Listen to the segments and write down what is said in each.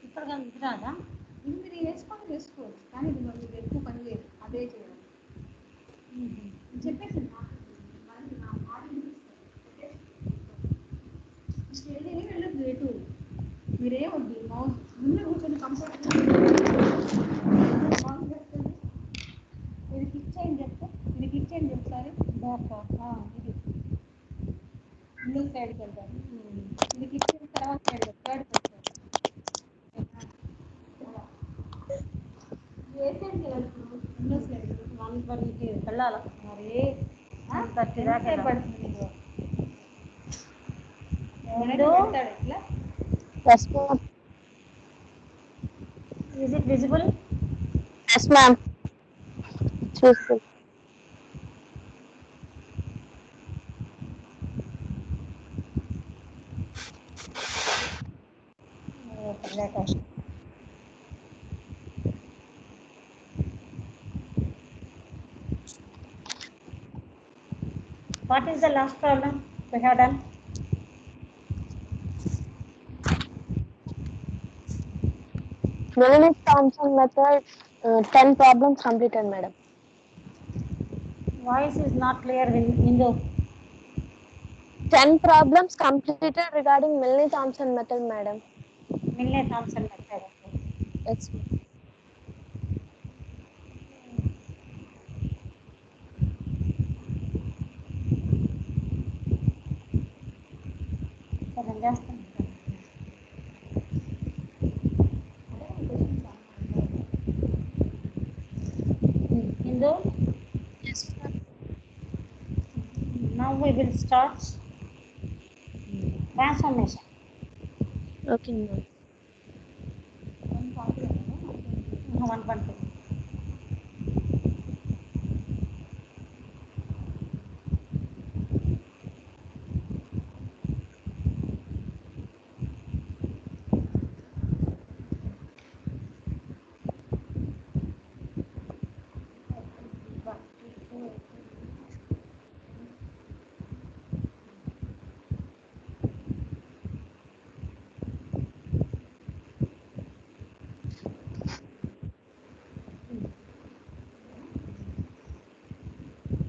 ఇక్కడ కానీ ఇది రాదా ఇది వేసుకొని వేసుకోవచ్చు కానీ ఇది మరి ఎక్కువ పని లేదు అదే చేయాలి చెప్పేసి వెళ్ళదు ఎటు మీరేమొద్దు మౌస్ ముందు కూర్చొని కంఫర్ట్ ఇది క్లిక్ చేయండి చెప్తే ఇది క్లిక్ చేయండి ఒకసారి ఇది ముందు సైడ్కి వెళ్తాను ఇది క్లిక్ చేసిన తర్వాత సైడ్ థర్డ్ వేసేయండి ముందు సైడ్ 120కి వెళ్ళాలి మరి 30 దాకా పడుతుంది Yes, ma'am. Is it visible? Yes, ma'am. Choose. Let us. What is the last problem we have done? Milne-Thomson method, 10 problems completed, madam. Voice is not clear in the 10 problems completed regarding Milne-Thomson method, madam. Milne-Thomson method. Yes, ma'am. Hindu? Yes, ma'am. Now we will start transformation. Okay, ma'am. 1.2.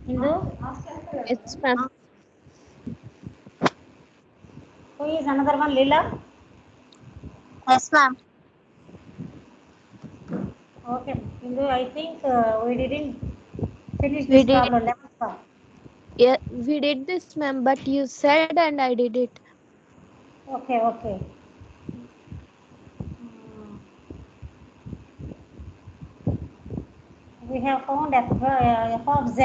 Hindu? Yes, ma'am. Who is another one? Lila? Yes, ma'am. Okay. Hindu, I think we didn't finish We this did. problem. 11th part. Yeah, we did this, ma'am, but you said and I did it. Okay, okay. We have found f of z.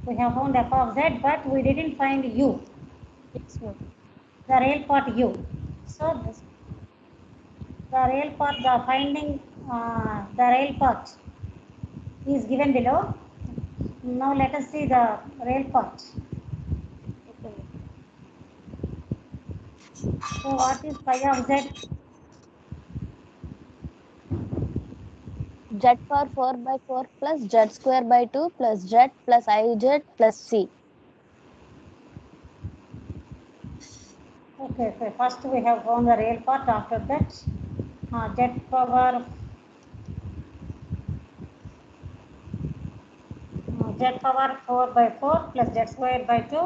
We have found f of z, but we didn't find u, Yes, ma'am. the real part u. So Yes. the real part, the finding the real part is given below. Now let us see the real part. Okay, ma'am. So what is phi of z? Z power 4 by 4 plus Z square by 2 plus Z plus IZ plus C. Okay, so first we have found the real part. After that, z power z power 4 by 4 plus z square by 2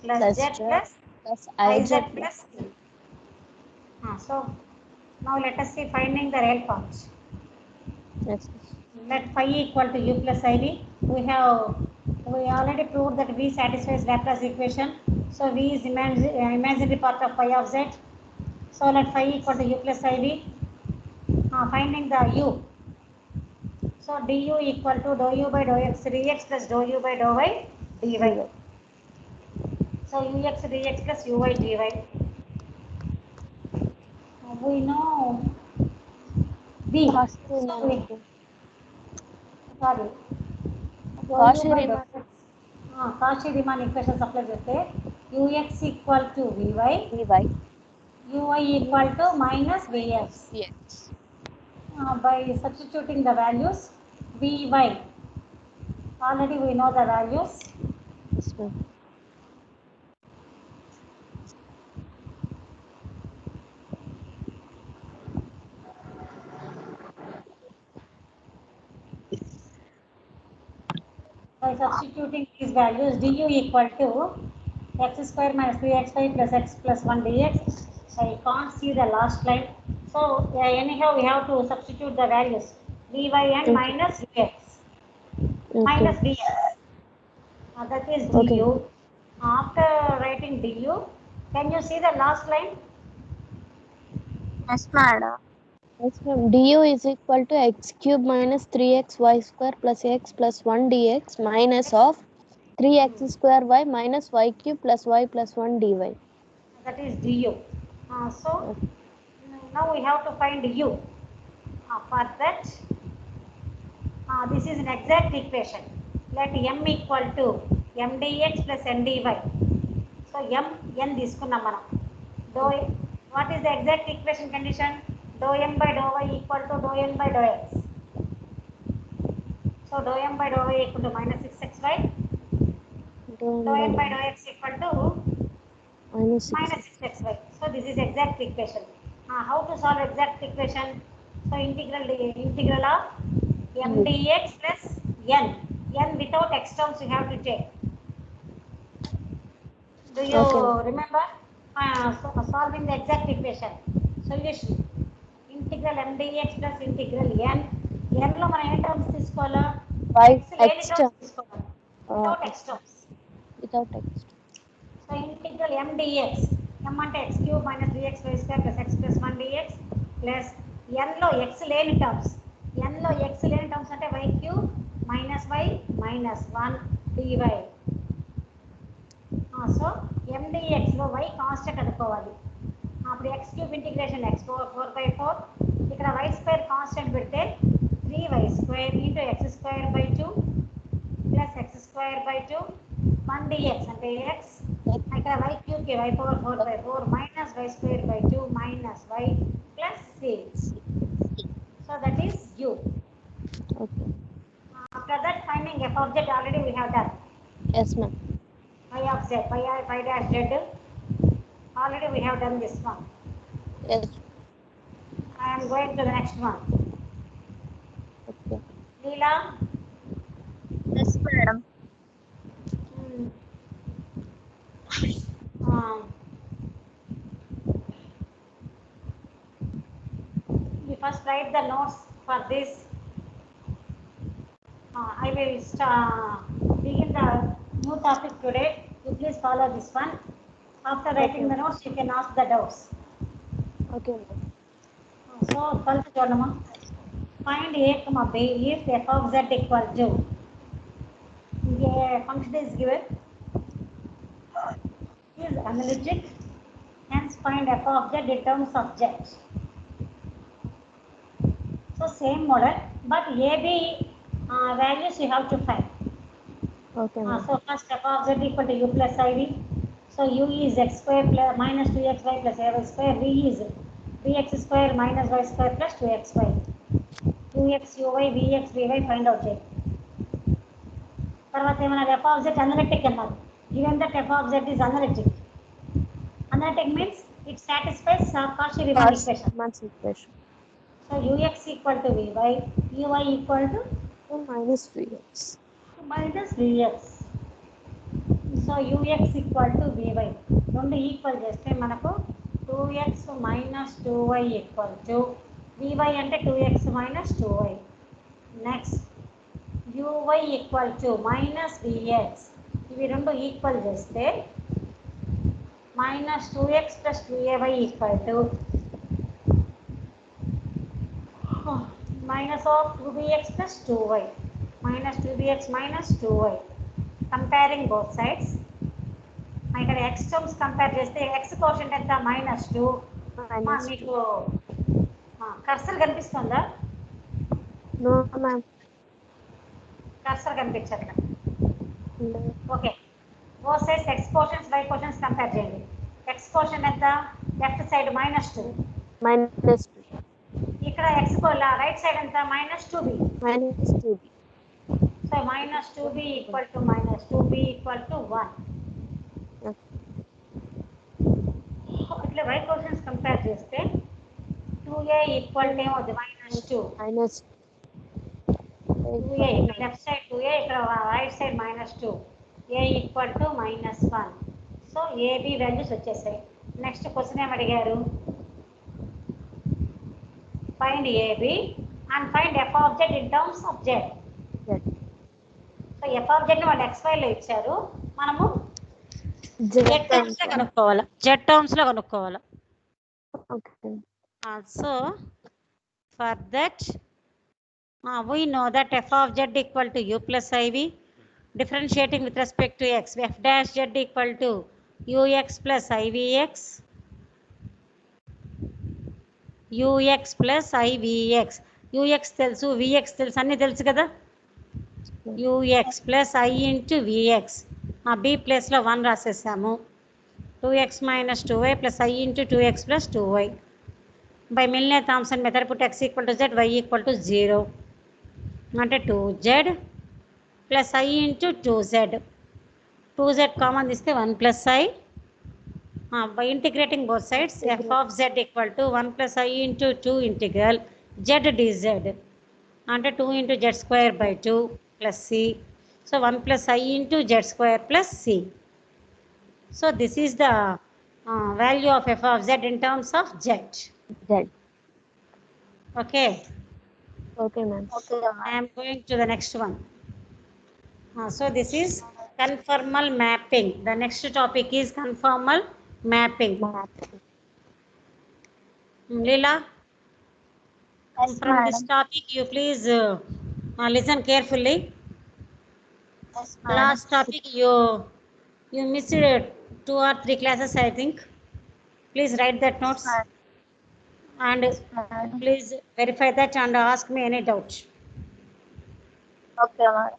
plus Plus z Z plus plus iz IZ plus c. So now let us see finding the real part. Yes. Let phi equal to u plus iv. We already proved that v satisfies Laplace equation. So v is imaginary part of phi of z. So let phi equal to u plus iv. Finding the u. So du equal to dou u by dou x dx plus dou u by dou y dy. So ux dx plus uy dy. We know b. So we sorry. Cauchy-Riemann. Cauchy-Riemann equation apply చేస్తే ux equal to vy Vy. ui equal to minus vx. Vx. By substituting the values vy, already we know the values. Yes, ma'am. By substituting these values, du equal to x square minus 3xy plus x plus 1 dx. I can't see the last line. So anyhow, we have to substitute the values vy and Okay. minus vx. Okay. Minus vx. That is Okay. du. After writing du, can you see the last line? Yes, madam. Yes, ma'am. Du is equal to x cube minus 3xy square plus x plus 1 dx minus of 3x square y minus y cube plus y plus 1 dy. That is du. So now we have to find u. For that, this is an exact equation. Let m equal to m dx plus n dy. So n తీసుకున్నాం మనం. What is the exact equation condition? Dou m by dou y equal to dou n by dou x. So dou m by dou y equal to minus 6xy. Dou n by dou x equal to Minus 6. minus 6xy. So this is exact equation. How to solve exact equation? So integral of m dx plus n. N without x terms you have to take. Do you Okay. remember? Solving the exact equation. Solution. Integral m dx plus integral n. n లో మనం ఏ terms తీసుకోవాలా? Y x లేని x terms term. తీసుకోవాలి. Without x terms. Without x. So integral m dx. m అంటే x cube minus 3xy square plus x plus 1 dx plus n లో x లేని terms. n లో x లేని terms అంటే y cube minus y minus 1 dy. So m dx లో y constant అనుకోవాలి. అప్పుడు x cube integration x 4/4. ఇక్కడ y square constant పెడితే 3y square into x square by 2 plus x square by 2 1 dx అంటే x. ఇక్కడ y cube కి y power 4/4 minus y square by 2 minus y plus 6. So that is u. Okay. After that, finding f of z already we have done. Yes, ma'am. Phi of z, phi dash z. Already we have done this one. Yes. I am going to the next one. Okay. Leela. Yes, madam. You first write the notes for this. I will begin the new topic today. You please follow this one. After writing the notes, you can ask the doubts. Okay, ma'am. So, first చూడమ్మా. Find a comma b if f of z equal to. A function is given. Is analytic. Hence, find f of z in terms of z. So, same model, but a b values you have to find. Okay, ma'am. So first f of z equal to u plus iv. So u is x square plus minus 2xy plus ay square. V is vx square minus y square plus 2xy. ux, uy, vx, vy find out చేయండి. తర్వాత ఏమన్నారు? f of z analytic అన్నారు. Given that f of z is analytic. Analytic means it satisfies Cauchy Riemann equation. Riemann equation. So ux equal to vy, uy equal to Minus 3x. minus vx. So ux equal to vy. రెండు equal చేస్తే మనకు 2x minus 2y equal to vy అంటే 2x minus 2y. Next uy equal to minus vx. ఇవి రెండు equal చేస్తే minus 2x plus 2ay equal to minus of 2bx plus 2y. Minus 2bx minus 2y. Comparing both sides. ఇక్కడ x terms compare చేస్తే x coefficient ఎంత -2. మీకు cursor కనిపిస్తుందా? No, ma'am. Cursor కనిపించట్లే. No. Okay, both sides x coefficients y coefficients compare చేయండి. x coefficient ఎంత left side -2 minus 2 ఇక్కడ x right side ఎంత -2b minus 2b. So -2b equal to -2b equal to 1 ఇట్లా y coefficients compare చేస్తే 2a equal to ఏమవుతుంది -2 minus 2a left side 2a ఇక్కడ right side -2 a equal to -1 so ab values వచ్చేసాయి next question ఏం అడిగారు find ab and find f of z in terms of z so f of z ని వాళ్ళు xy లో ఇచ్చారు మనము z terms లో కనుక్కోవాలి z టర్మ్స్ లో కనుక్కోవాలి okay. So for that we know that f of z equal to u plus iv differentiating with respect to x f dash z equal to ux plus ivx ux plus ivx ux తెలుసు vx తెలుసు అన్ని తెలుసు కదా ux plus i into vx ఆ b place లో 1 రాసేసాము 2x minus 2y plus i into 2x plus 2y by Milne-Thomson method put x equal to z, y equal to 0 అంటే 2z plus i into 2z 2z common తీస్తే 1 plus i by integrating both sides f of z equal to 1 plus i into 2 integral z dz అంటే 2 into z square by 2 plus c so 1 plus i into z square plus c so this is the value of f of z in terms of z. Okay. Okay, ma'am. Okay, I am going to the next one. So this is conformal mapping. The next topic is conformal mapping. Leela, Yes, from madam. this topic you please listen carefully. Yes, madam. Last topic you missed 2 or 3 classes I think. Please write that notes and Madam. please verify that and ask me any doubt. Okay, madam.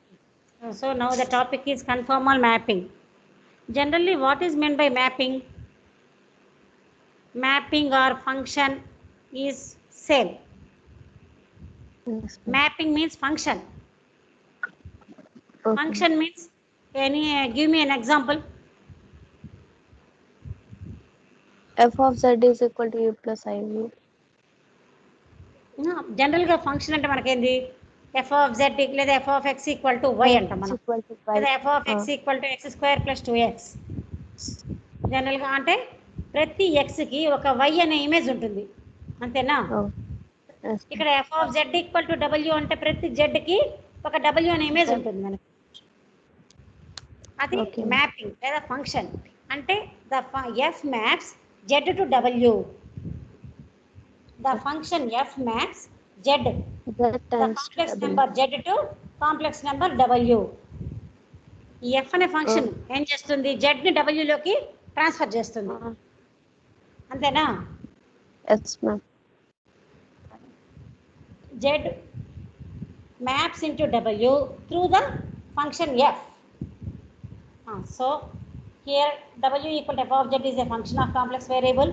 So now the topic is conformal mapping. Generally, what is meant by mapping? Mapping or function is same. Yes, ma'am. Mapping means function. Okay. Function means any. Give me an example. f of z is equal to u plus iv. General గా function అంటే మనకేంది f of z లేదా f of x equal to y అంటాం మనం equal to లేదా y. F of x equal to x square plus 2x general గా అంటే ప్రతి ఎక్స్ కి ఒక వై అనే ఇమేజ్ ఉంటుంది అంతేనా Oh. Yes. ఇక్కడ F of Z equal to W అంటే ప్రతి జెడ్ కి ఒక డబ్ల్యూ అనే ఇమేజ్ ఉంటుంది మనకి అది Okay. మ్యాపింగ్ లేదా ఫంక్షన్ అంటే the F maps Z to W the function F maps Z z the times complex w. Number Z to complex number W ఈ ఎఫ్ అనే ఫంక్షన్ ఏం చేస్తుంది జెడ్ ని డబ్ల్యూ లోకి ట్రాన్స్ఫర్ చేస్తుంది అంతేనా Yes, ma'am. Z maps into W through the function f. So here W equal to f of z is a function of complex variable.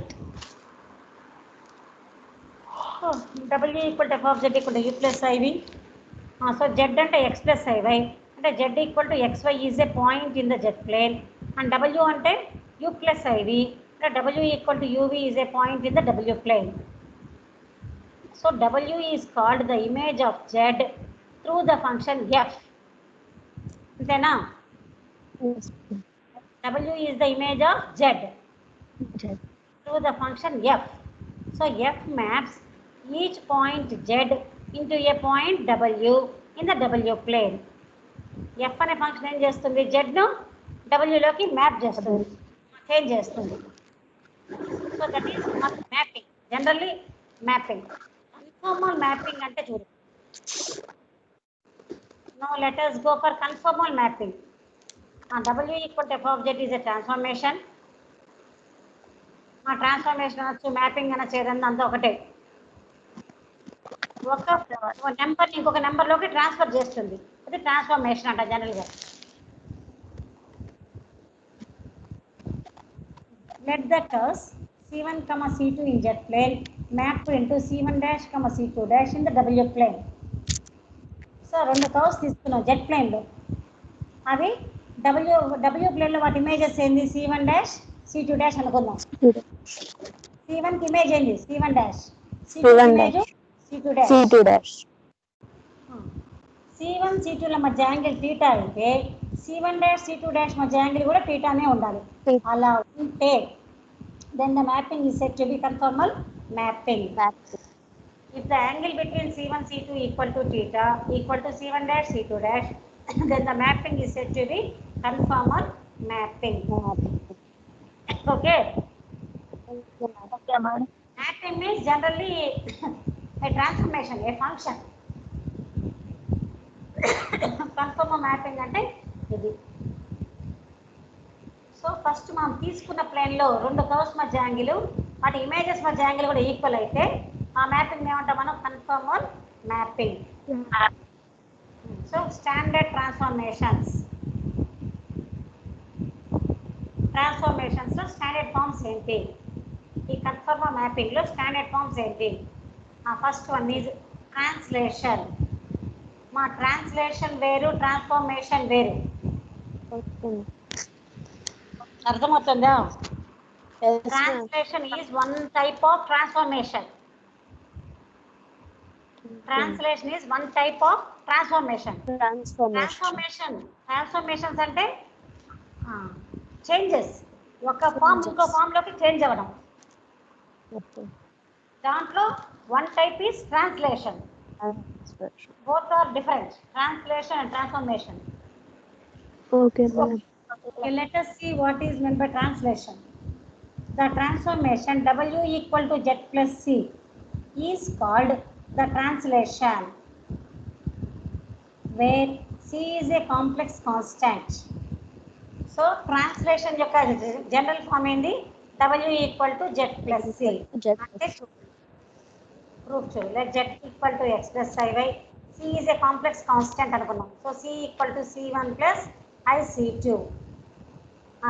W equal to f of z equal to u plus iv. So z ante x plus iy అంటే z equal to xy is a point in the z plane and W ante u plus iv అంటే W equal to uv is a point in the w plane. So W is called the image of Z through the function f. Anteena? Yes, ma'am. W is the image of Z Z. through the function f. So f maps each point Z into a point W in the W plane. f అనే function ఏం చేస్తుంది Z ను W లోకి map చేస్తుంది change చేస్తుంది. So that is mapping. Generally mapping. Conformal mapping అంటే చూడు. Now let us go for conformal mapping. W equal to f of z is a transformation. Transformation అనొచ్చు మ్యాపింగ్ అనొచ్చు ఏదన్నా అంతా ఒకటే ఒక నెంబర్ ఇంకొక నెంబర్లోకి ట్రాన్స్ఫర్ చేస్తుంది అది ట్రాన్స్ఫర్మేషన్ అంట జనరల్గా let the curves C1, C2 in Z plane map into C1 dash, C2 dash in the W plane. So రెండు కర్వ్స్ తీసుకున్నాం జెడ్ ప్లేన్లో. అవి డబ్ల్యూ ప్లేన్లో వాటి ఇమేజెస్ ఏంది C1 డాష్ C2 డాష్ అనుకుందాం. C1కి ఇమేజ్ ఏంది C1 dash, C2 image C2 dash. C1 C2ల మధ్య యాంగిల్ థీటా అయితే C1 డాష్ C2 డాష్ మధ్య యాంగిల్ కూడా థీటానే ఉండాలి. అలా ఉంటే then the mapping is said to be conformal mapping. If the angle between C1 C2 equal to theta equal to C1 dash C2 dash then the mapping is said to be conformal mapping. Okay. Okay, madam. Mapping means generally a transformation, a function. Conformal mapping అంటే ఇది. So first మనం తీసుకున్న ప్లేన్లో రెండు curves మధ్య angle వాటి images మధ్య angle కూడా ఈక్వల్ అయితే ఆ మ్యాపింగ్ ఏమంటాం మనం కన్ఫర్మల్ మ్యాపింగ్. సో స్టాండర్డ్ ట్రాన్స్ఫర్మేషన్స్లో స్టాండర్డ్ ఫార్మ్స్ ఏంటి, ఈ కన్ఫర్మల్ మ్యాపింగ్లో స్టాండర్డ్ ఫార్మ్స్ ఏంటి? First one is translation. మా ట్రాన్స్లేషన్ వేరు, ట్రాన్స్ఫర్మేషన్ వేరు. అర్థమవుతుందా? Translation is one type of transformation. Translation is one type of transformation. Transformations అంటే చేంజెస్, ఒక ఫామ్ ఇంకో ఫామ్ లోకి చేంజ్ అవ్వడం. దాంట్లో one type is translation. Both are different, translation and transformation. Okay, Let us see what is meant by translation. The transformation W equal to Z plus C is called the translation, where C is a complex constant. So translation యొక్క general form ఏంది? W equal to Z plus C. Proof చూడు. Let Z equal to X plus Iy. C is a complex constant అనుకున్నాం. So C equal to C1 plus IC2.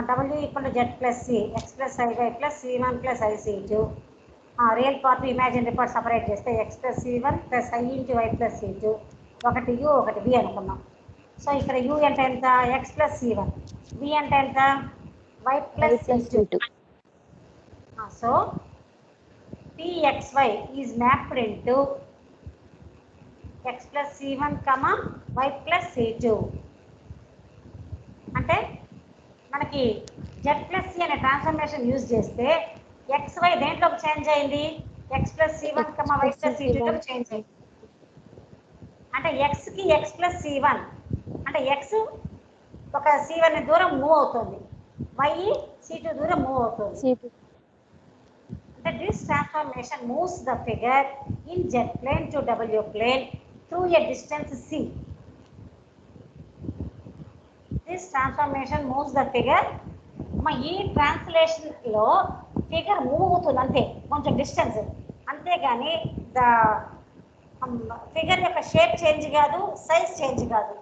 W equal to Z plus C, X plus Iy plus C1 plus IC2. Real part imaginary part separate చేస్తే X plus C1 plus I into Y plus C2. ఒకటి U ఒకటి V అనుకున్నాం. So ఇక్కడ U అంటే ఎంత? X plus C1. V అంటే ఎంత? Y plus C2. So PXY is mapped into X plus C1, Y plus C2. అంటే మనకి Z ప్లస్ సి అనే ట్రాన్స్ఫర్మేషన్ యూజ్ చేస్తే XY దేంట్లోకి చేంజ్ అయింది? X plus C1, Y plus C2లోకి చేంజ్ అయింది. అంటే Xకి X ప్లస్ C1 అంటే X ఒక C1 దూరం మూవ్ అవుతుంది, Y C2 దూరం మూవ్ అవుతుంది. అంటే this transformation moves the figure in Z plane to W plane through a distance C. This transformation moves the figure. ఈ ట్రాన్స్లేషన్లో ఫిగర్ మూవ్ అవుతుంది అంతే, కొంచెం డిస్టెన్స్ అంతేగాని ద ఫిగర్ యొక్క షేప్ చేంజ్ కాదు, సైజ్ చేంజ్ కాదు.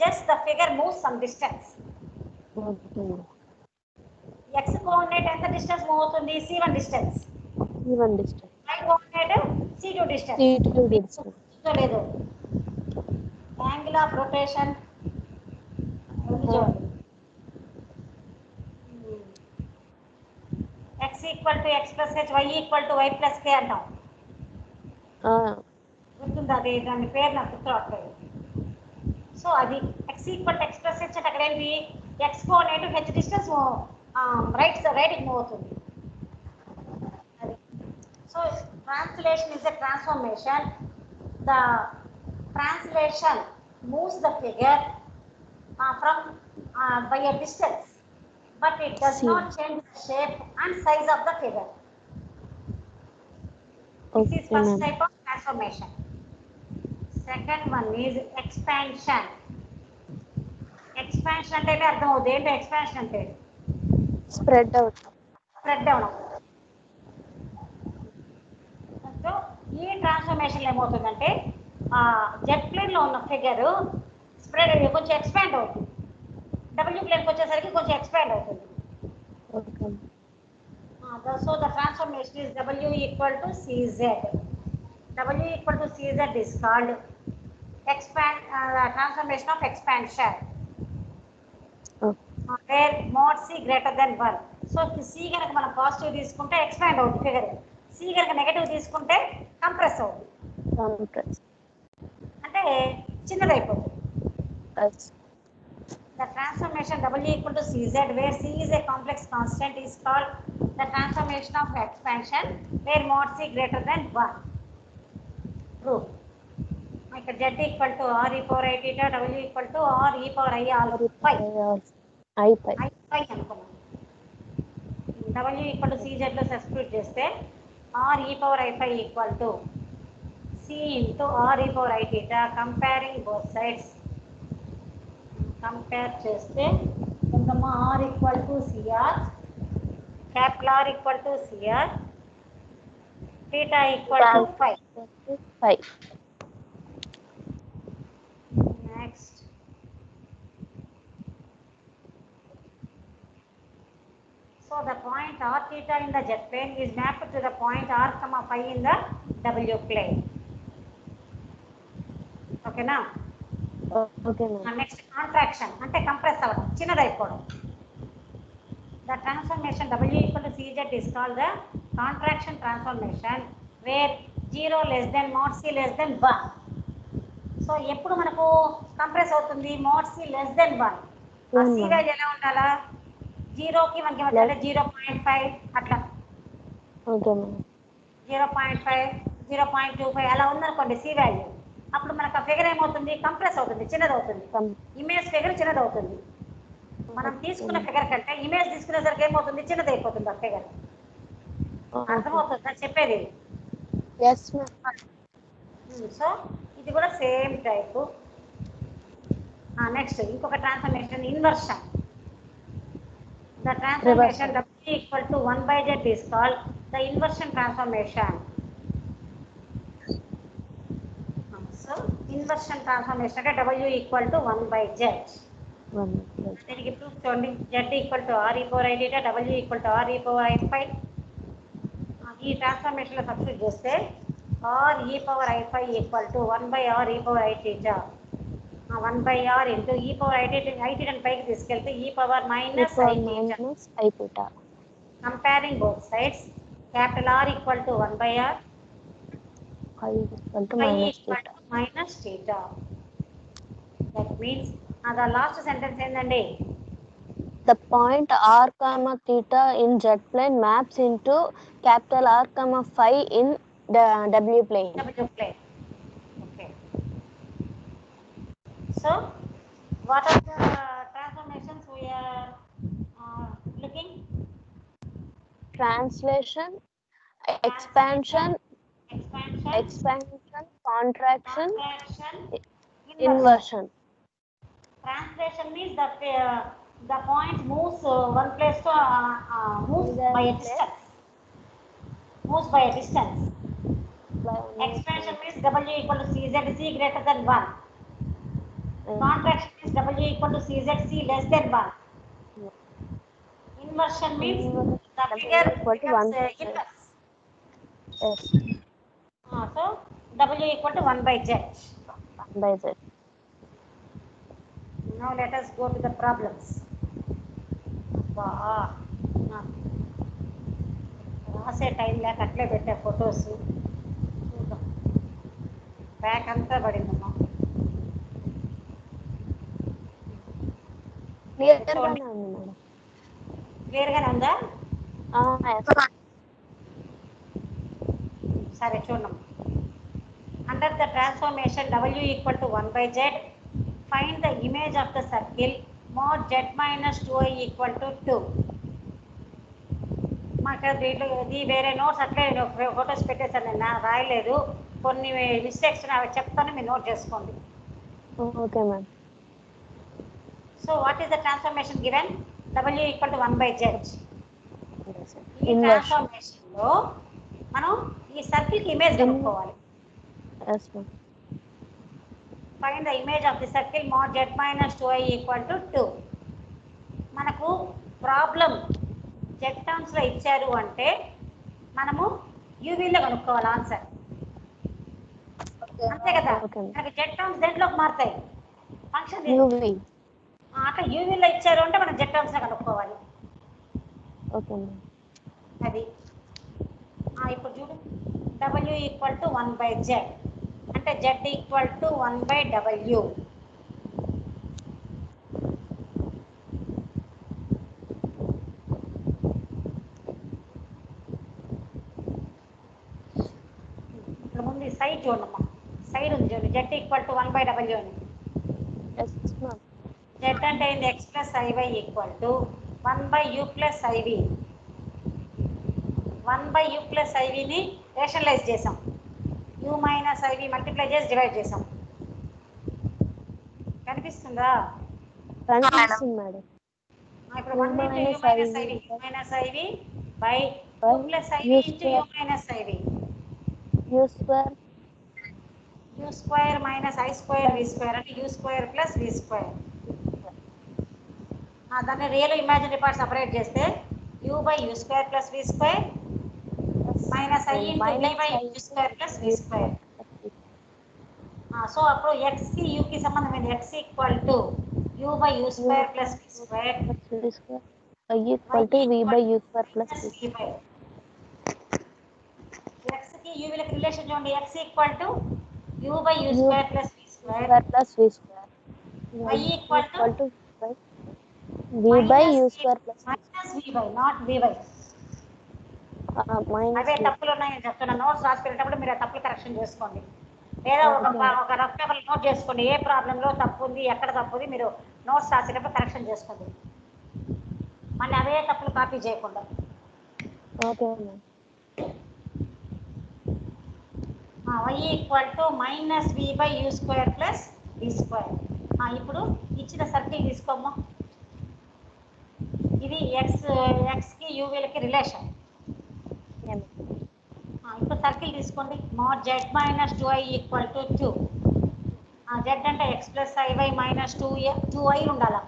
Just the figure move some distance. X coordinate ఎంత distance move అవుతుంది? C1 distance. Y coordinate C2 distance. లేదు, angle of rotation X equal to X plus H, Y equal to Y plus K అంటాం. గుర్తుందా? అది దాని పేరు నాకు గుర్తురావట్లేదు. So అది X equal to X plus H అంటే అక్కడ ఏంటి? X కోఆర్డినేట్ H డిస్టెన్స్ రైట్కి మూవ్ అవుతుంది. అది so translation is a transformation. The translation moves the figure from by a distance, but it does not change the shape and size of the figure. This is first type of transformation. Second one is expansion. Expansion అంటే అర్థం అవుతుంది. ఏంటి expansion అంటే? Spread అవడం. So ఈ transformation ఏమవుతుందంటే Z ప్లేన్లో ఉన్న ఫిగర్ స్ప్రెడ్ కొంచెం ఎక్స్పాండ్ అవుతుంది, W ప్లేన్కి వచ్చేసరికి కొంచెం ఎక్స్పాండ్ అవుతుంది. Okay. So the transformation is W equal to CZ. W equal to CZ is called transformation of expansion. Where mod C greater than 1. So C కనుక మనం positive తీసుకుంటే expand అవుతుంది figure. C కనుక negative తీసుకుంటే compress అవుతుంది. Compress. అంటే చిన్నదైపోతుంది. Yes. The transformation W equal to CZ where C is a complex constant is called the transformation of expansion where mod C greater than 1. Proof. ఇక్కడ Z equal to R e power I theta, W equal to R e power I alpha phi. I pi. I phi అనుకున్నాం. W equal to CZ లో substitute చేస్తే R e power I phi equal to C into R e power I theta. Comparing both sides. Compare చేస్తే ఎంతమ్మా R equal to CR, capital R equal to CR, theta equal to phi. Pi. Next. So the point R theta in the Z plane is mapped to the point R comma phi in the W plane. Okay now. Okay, ma'am. Next contraction అంటే compress అవ్వడం చిన్నదైపోవడం. The transformation W equal to CZ is called the contraction transformation where 0 less than mod C less than 1. So ఎప్పుడు మనకు compress అవుతుంది mod C less than 1. ఆ C value ఎలా ఉండాలా 0కి మనకి ఏమంటే 0.5 అట్లా. Okay ma'am. 0.5 0.25 అలా ఉందనుకోండి C వాల్యూ. అప్పుడు మనకు ఆ ఫిగర్ ఏమవుతుంది కంప్రెస్ అవుతుంది చిన్నదవుతుంది. Image figure చిన్నదవుతుంది. మనం తీసుకున్న ఫిగర్ కంటే ఇమేజ్ తీసుకునేసరికి ఏమవుతుంది చిన్నదైపోతుంది ఆ ఫిగర్. అర్థమవుతుందా చెప్పేది? yes ma'am. సో ఇది కూడా సేమ్ టైప్. నెక్స్ట్ ఇంకొక transformation inversion. The transformation W equal to 1 by Z is called the inversion transformation. So inversion transformation అంటే W equal to 1 by Z. దీనికి ప్రూఫ్ చూడండి. Z equal to R e power I theta, W equal to R e power I phi. ఈ transformation లో substitute చేస్తే R e power I phi equal to 1 by R e power I theta. 1 by R into e power I theta పైకి తీసుకెళ్తే e power minus I theta. Comparing both sides, capital R equal to 1 by R, I equal to minus theta. That means the last sentence ఏందండి? The point R comma theta in Z plane maps into capital R comma phi in the W plane. W plane. Okay. So, what are the transformations we are looking? Translation, expansion, contraction, inversion. Translation means that the point moves one place to moves by a distance. Moves by a distance. Expansion means W equal to CZ, C greater than 1. Contraction means W equal to CZ, C less than 1. Inversion means the figure becomes inverse. Yes. So W equal to 1 by Z. 1 by Z. Now let us go to the problems. రాసే time లేక అట్లే పెట్టే photos back అంతా పడిందమ్మా. క్లియర్గానే ఉందా? సరే చూడమ్మా. Under the transformation W equal to 1 by Z, find the image of the circle mod Z minus 2i equal to 2. మాకు ఇది వేరే నోట్స్ అట్లే ఫొటోస్ పెట్టేసాను, నేను రాయలేదు. కొన్ని మిస్టేక్స్ అవి చెప్తాను, మీరు నోట్ చేసుకోండి. Okay ma'am. So what is the transformation given? W equal to 1 by Z. ఈ ట్రాన్స్ఫర్మేషన్ లో మనం ఈ సర్కిల్ కి ఇమేజ్ కనుక్కోవాలి. Find the image of the circle mod Z minus 2i equal to 2. మనకు ప్రాబ్లం జెడ్ టర్మ్స్ లో ఇచ్చారు అంటే మనము యూవీలో కనుక్కోవాలి ఆన్సర్. అంతే కదా, మనకి జెడ్ టర్మ్స్ దేంట్లోకి మారుతాయి, ఫంక్షన్ యూవి. అట్లా యూవీలో ఇచ్చారు అంటే మనం జెడ్ టర్మ్స్ లో కనుక్కోవాలి. ఓకే. అది ఇప్పుడు చూడు, డబ్ల్యూ ఈక్వల్ టు 1/z అంటే z ఈక్వల్ టు 1/w. ఇక్కడ ముందు సైడ్ చూడమ్మా, సైడ్ ఉంది చూడండి, z ఈక్వల్ టు 1/w అని. z అంటే ఏంది, x plus iy equal to 1/u plus iv. 1/u plus ivని రేషనలైజ్ చేసాం, u మైనస్ iv మల్టిప్లై చేసి డివైడ్ చేసాం. కనిపిస్తుందా? కనిపిస్తుంది మేడం. ఇప్పుడు 1 into u minus iv, u minus iv by u plus iv into u minus iv. u square u square minus I square v square అంటే u square plus v square. దాన్ని real imaginary part separate చేస్తే u by u square plus v square minus I into v by u square plus v square. So అప్పుడు x కి u కి సంబంధం ఏంటి, x equal to u by u square plus v square, y equal to v by u square plus v. x కి u విలకి relation చూడండి, x equal to u by u square plus v square plus v square. y equal to v by u square plus minus v by, not v by. అవే తప్పులు ఉన్నాయని చెప్తున్నా, notes రాసుకునేటప్పుడు మీరు ఆ తప్పులు correction చేసుకోండి, లేదా ఒక రఫ్ టేబుల్ నోట్ చేసుకోండి, ఏ ప్రాబ్లంలో తప్పు ఉంది, ఎక్కడ తప్పు ఉంది, మీరు నోట్స్ రాసేటప్పుడు కరెక్షన్ చేసుకోండి, మళ్ళీ అవే తప్పులు కాపీ చేయకుండా. Okay. y equal to minus v by U square plus v square. ఇప్పుడు ఇచ్చిన సర్కిల్ తీసుకోమ్మా, ఇది ఎక్స్కి యూవీలకి రిలేషన్. ఇప్పుడు సర్కిల్ తీసుకోండి, mode z minus 2i equal to 2. z అంటే x plus iy minus 2i ఉండాలి.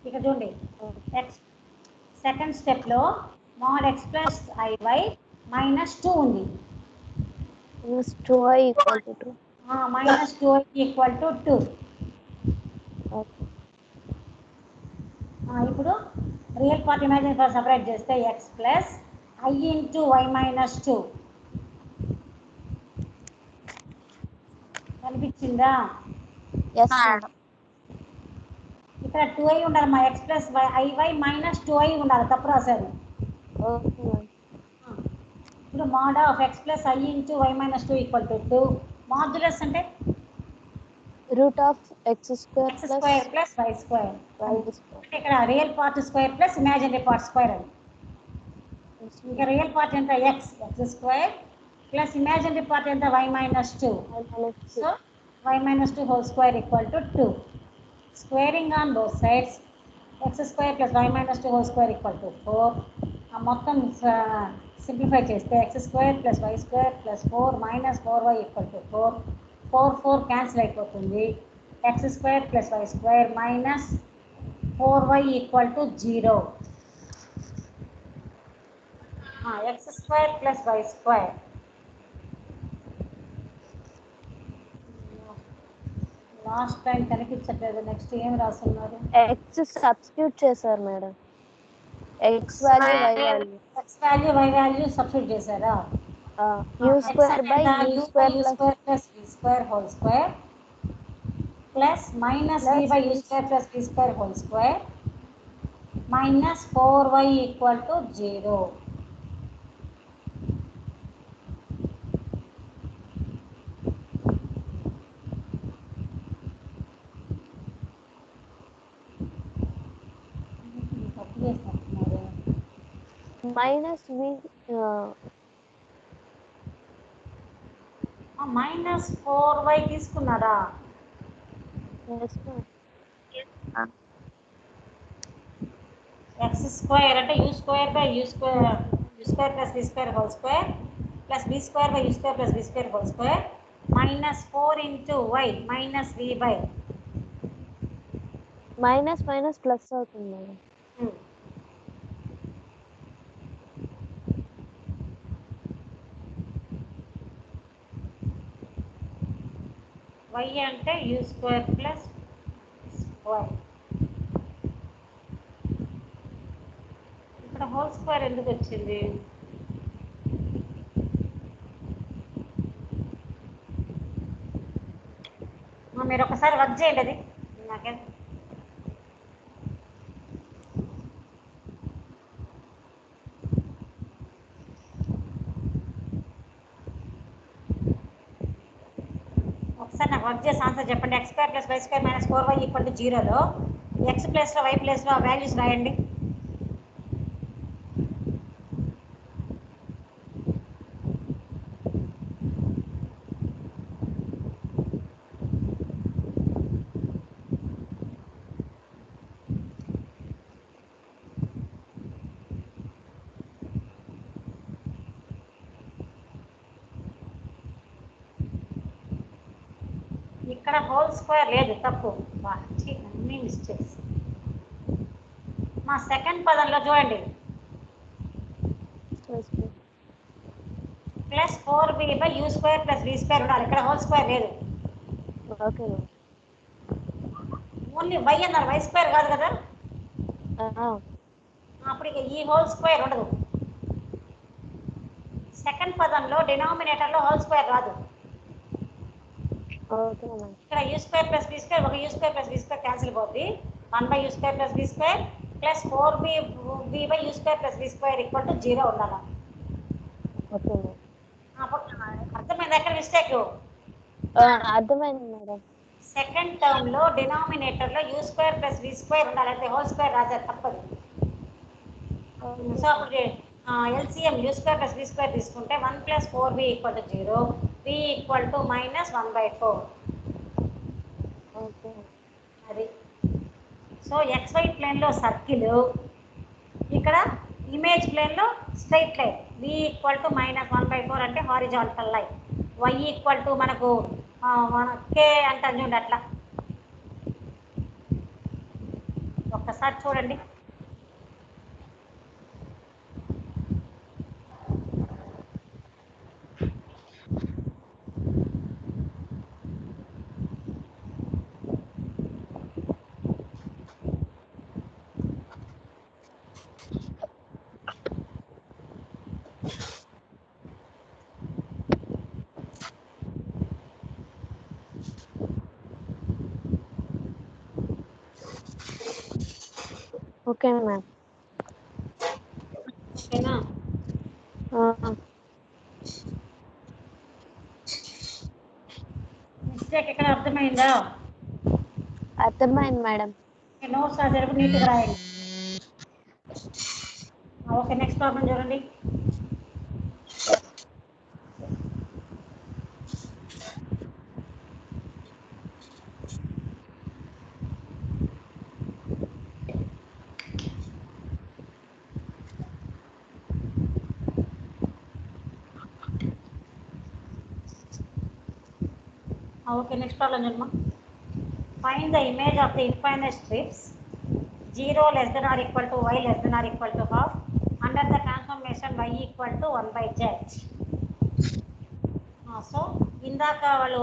ఇక్కడ చూడండి, x సెకండ్ స్టెప్లో mode x plus iy minus 2 ఉంది, minus 2i equal to 2. Minus 2i equal to 2. ఇప్పుడు real part imaginary part separate చేస్తే x plus i into y minus 2 కనిపించిందా? ఇక్కడ 2i ఉండాలి, మా x plus iy minus 2i ఉండాలి, తప్పు రాశారు. ఇప్పుడు mod of x plus i into y minus 2 equal to 2. Modulus అంటే root of x square plus y square. ఇక్కడ real part square plus imaginary part square అని. ఇంకా రియల్ పార్ట్ ఎంత, x square plus imaginary part ఎంత, y minus 2. So y minus 2 whole square equal to 2. Squaring on both sides, x square plus y minus 2 whole square equal to 4. మొత్తం simplify చేస్తే x square plus y square plus 4 minus 4y equal to 4. 4 cancel అయిపోతుంది, x square plus y square minus 4y equal to 0. x square plus y square last time కనిపించట్లేదు, next ఏం రాస్తున్నారు? x substitute చేశారు madam, x value y value, x value y value substitute చేశారా? u square by u square plus v square whole square plus minus v by u square plus v square whole square minus 4y equal to 0. Minus v minus 4y తీసుకున్నారా? x square అంటే u square by u square plus v square whole square plus v square by u square plus v square whole square minus 4 into y minus v by minus minus plus అవుతుంది madam. Why అంటే U square plus why. ఇక్కడ whole square ఎందుకు వచ్చింది? మీరు ఒకసారి work చేయండి అది నాకే. ఒకసారి నాకు వర్క్ చేసి ఆన్సర్ చెప్పండి. X square plus Y square minus 4y equal to 0లో ఎక్స్ ప్లస్లో వై ప్లస్లో ఆ వాల్యూస్ రాయండి. ఇక్కడ హోల్ స్క్వేర్ లేదు, తప్పు. అన్ని మిస్టేక్స్. మా సెకండ్ పదంలో చూడండి, plus 4b/u square plus v square ఉండాలి. ఇక్కడ హోల్ స్క్వేర్ లేదు. Okay ma'am. ఓన్లీ వై అన్నారు, వై స్క్వేర్ కాదు కదా. అప్పుడు ఇక ఈ హోల్ స్క్వేర్ ఉండదు. సెకండ్ పదంలో డినామినేటర్లో హోల్ స్క్వేర్ రాదు. Okay ma'am. ఇక్కడ U square plus B square, ఒక U square plus B square cancel పోద్ది. 1/u square plus B square plus 4b/u square plus B square equal to 0 ఉండాలి. Okay ma'am. అర్థమైంది ఎక్కడ mistake? అర్థమైంది madam. Second term లో denominator లో U square plus B square ఉండాలి, అయితే whole square రాజారు, తప్పదు. సో అప్పుడు LCM U square plus B square తీసుకుంటే 1 + 4b equal to 0, b equal to -1/4. Okay. అది. సో XY ప్లేన్లో సర్కిల్, ఇక్కడ ఇమేజ్ ప్లేన్లో straight line. b equal to -1/4 అంటే horizontal line. y equal to మనకు మన k అంటాం చూడండి, అట్లా. ఒక్కసారి చూడండి. Okay ma'am. ఓకేనా? మిస్టేక్ ఎక్కడ అర్థమైందా? అర్థమైంది మేడం. నోట్స్ రాసేటప్పుడు నీట్గా రాయండి. ఓకే, నెక్స్ట్ ప్రాబ్లం చూడండి. ఓకే, నెక్స్ట్ ప్రాబ్లం చూడమ్మా. Find the image of the infinite strips 0 ≤ y ≤ half under the transformation y = 1/z. So ఇందాక వాళ్ళు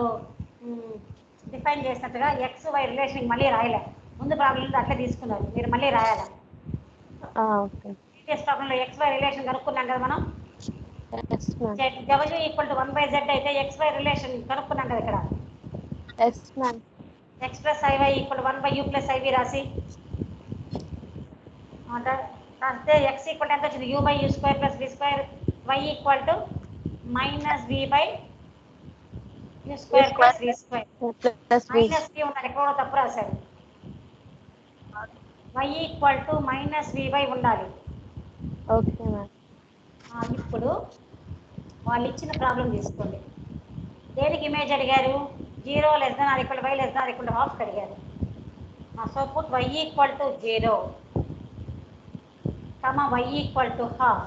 డిఫైన్ చేసినట్టుగా ఎక్స్ వై రిలేషన్ మళ్ళీ రాయలే. ముందు ప్రాబ్లంలో అట్లా తీసుకున్నారు, మీరు మళ్ళీ రాయాలి. ఓకే. ప్రీవియస్ ప్రాబ్లంలో ఎక్స్ వై రిలేషన్ కనుక్కున్నాం కదా మనం. Yes ma'am. w = 1/z అయితే ఎక్స్ వై రిలేషన్ కనుక్కున్నాం కదా ఇక్కడ. Yes ma'am. x + iy = 1/u + iv రాసి రాస్తే x ఈక్వల్ ఎంత వచ్చింది? u/u² + v² y equal to -v/u² + v². Minus v ఉండాలి, ఎక్కడో తప్పు రాశారు. y ఈక్వల్ టు -v/, ఉండాలి. Okay ma'am. ఇప్పుడు వాళ్ళు ఇచ్చిన ప్రాబ్లం తీసుకోండి. దేనికి ఇమేజ్ అడిగారు? 0 ≤ y ≤ half అడిగారు. So put y equal to 0, y equal to half.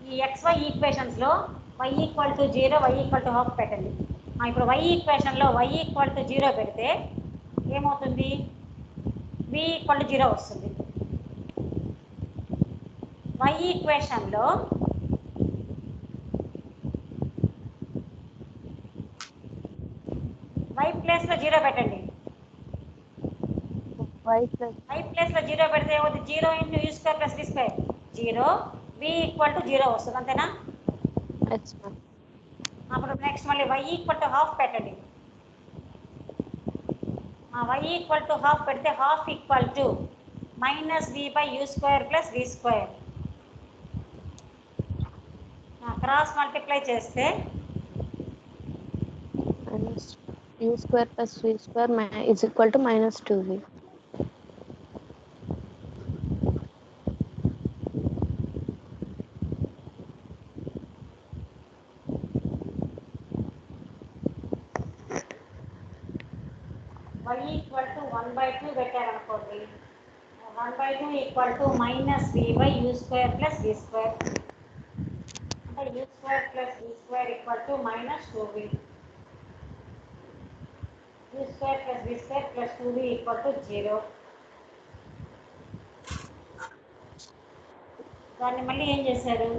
ఈ XY ఈక్వేషన్స్లో y equal to 0, y equal to half పెట్టండి. ఇప్పుడు y ఈక్వేషన్లో y ఈక్వల్ టు 0 పెడితే ఏమవుతుంది? v ఈక్వల్ టు 0 వస్తుంది. y ఈక్వేషన్లో y ప్లేస్ లో 0 పెట్టండి. y plus y ప్లేస్ లో 0 పెడితే ఏమవుతుంది? 0 into u square plus v square 0, v equal to 0 వస్తుంది, అంతేనా? x ma'am. అప్పుడు నెక్స్ట్ మళ్ళీ y ఈక్వల్ టు హాఫ్ పెట్టండి. y ఈక్వల్ టు హాఫ్ పెడితే half equal to minus v by U square plus v square. Cross multiply చేస్తే Minus u square plus v square is equal to minus 2v. y equal to 1/2 పెట్టారనుకోండి, 1/2 equal to minus v by U square plus v square, అంటే U square plus v square equal to minus 2v. u square plus v square plus 2v equal to 0. దాన్ని మళ్ళీ ఏం చేశారు?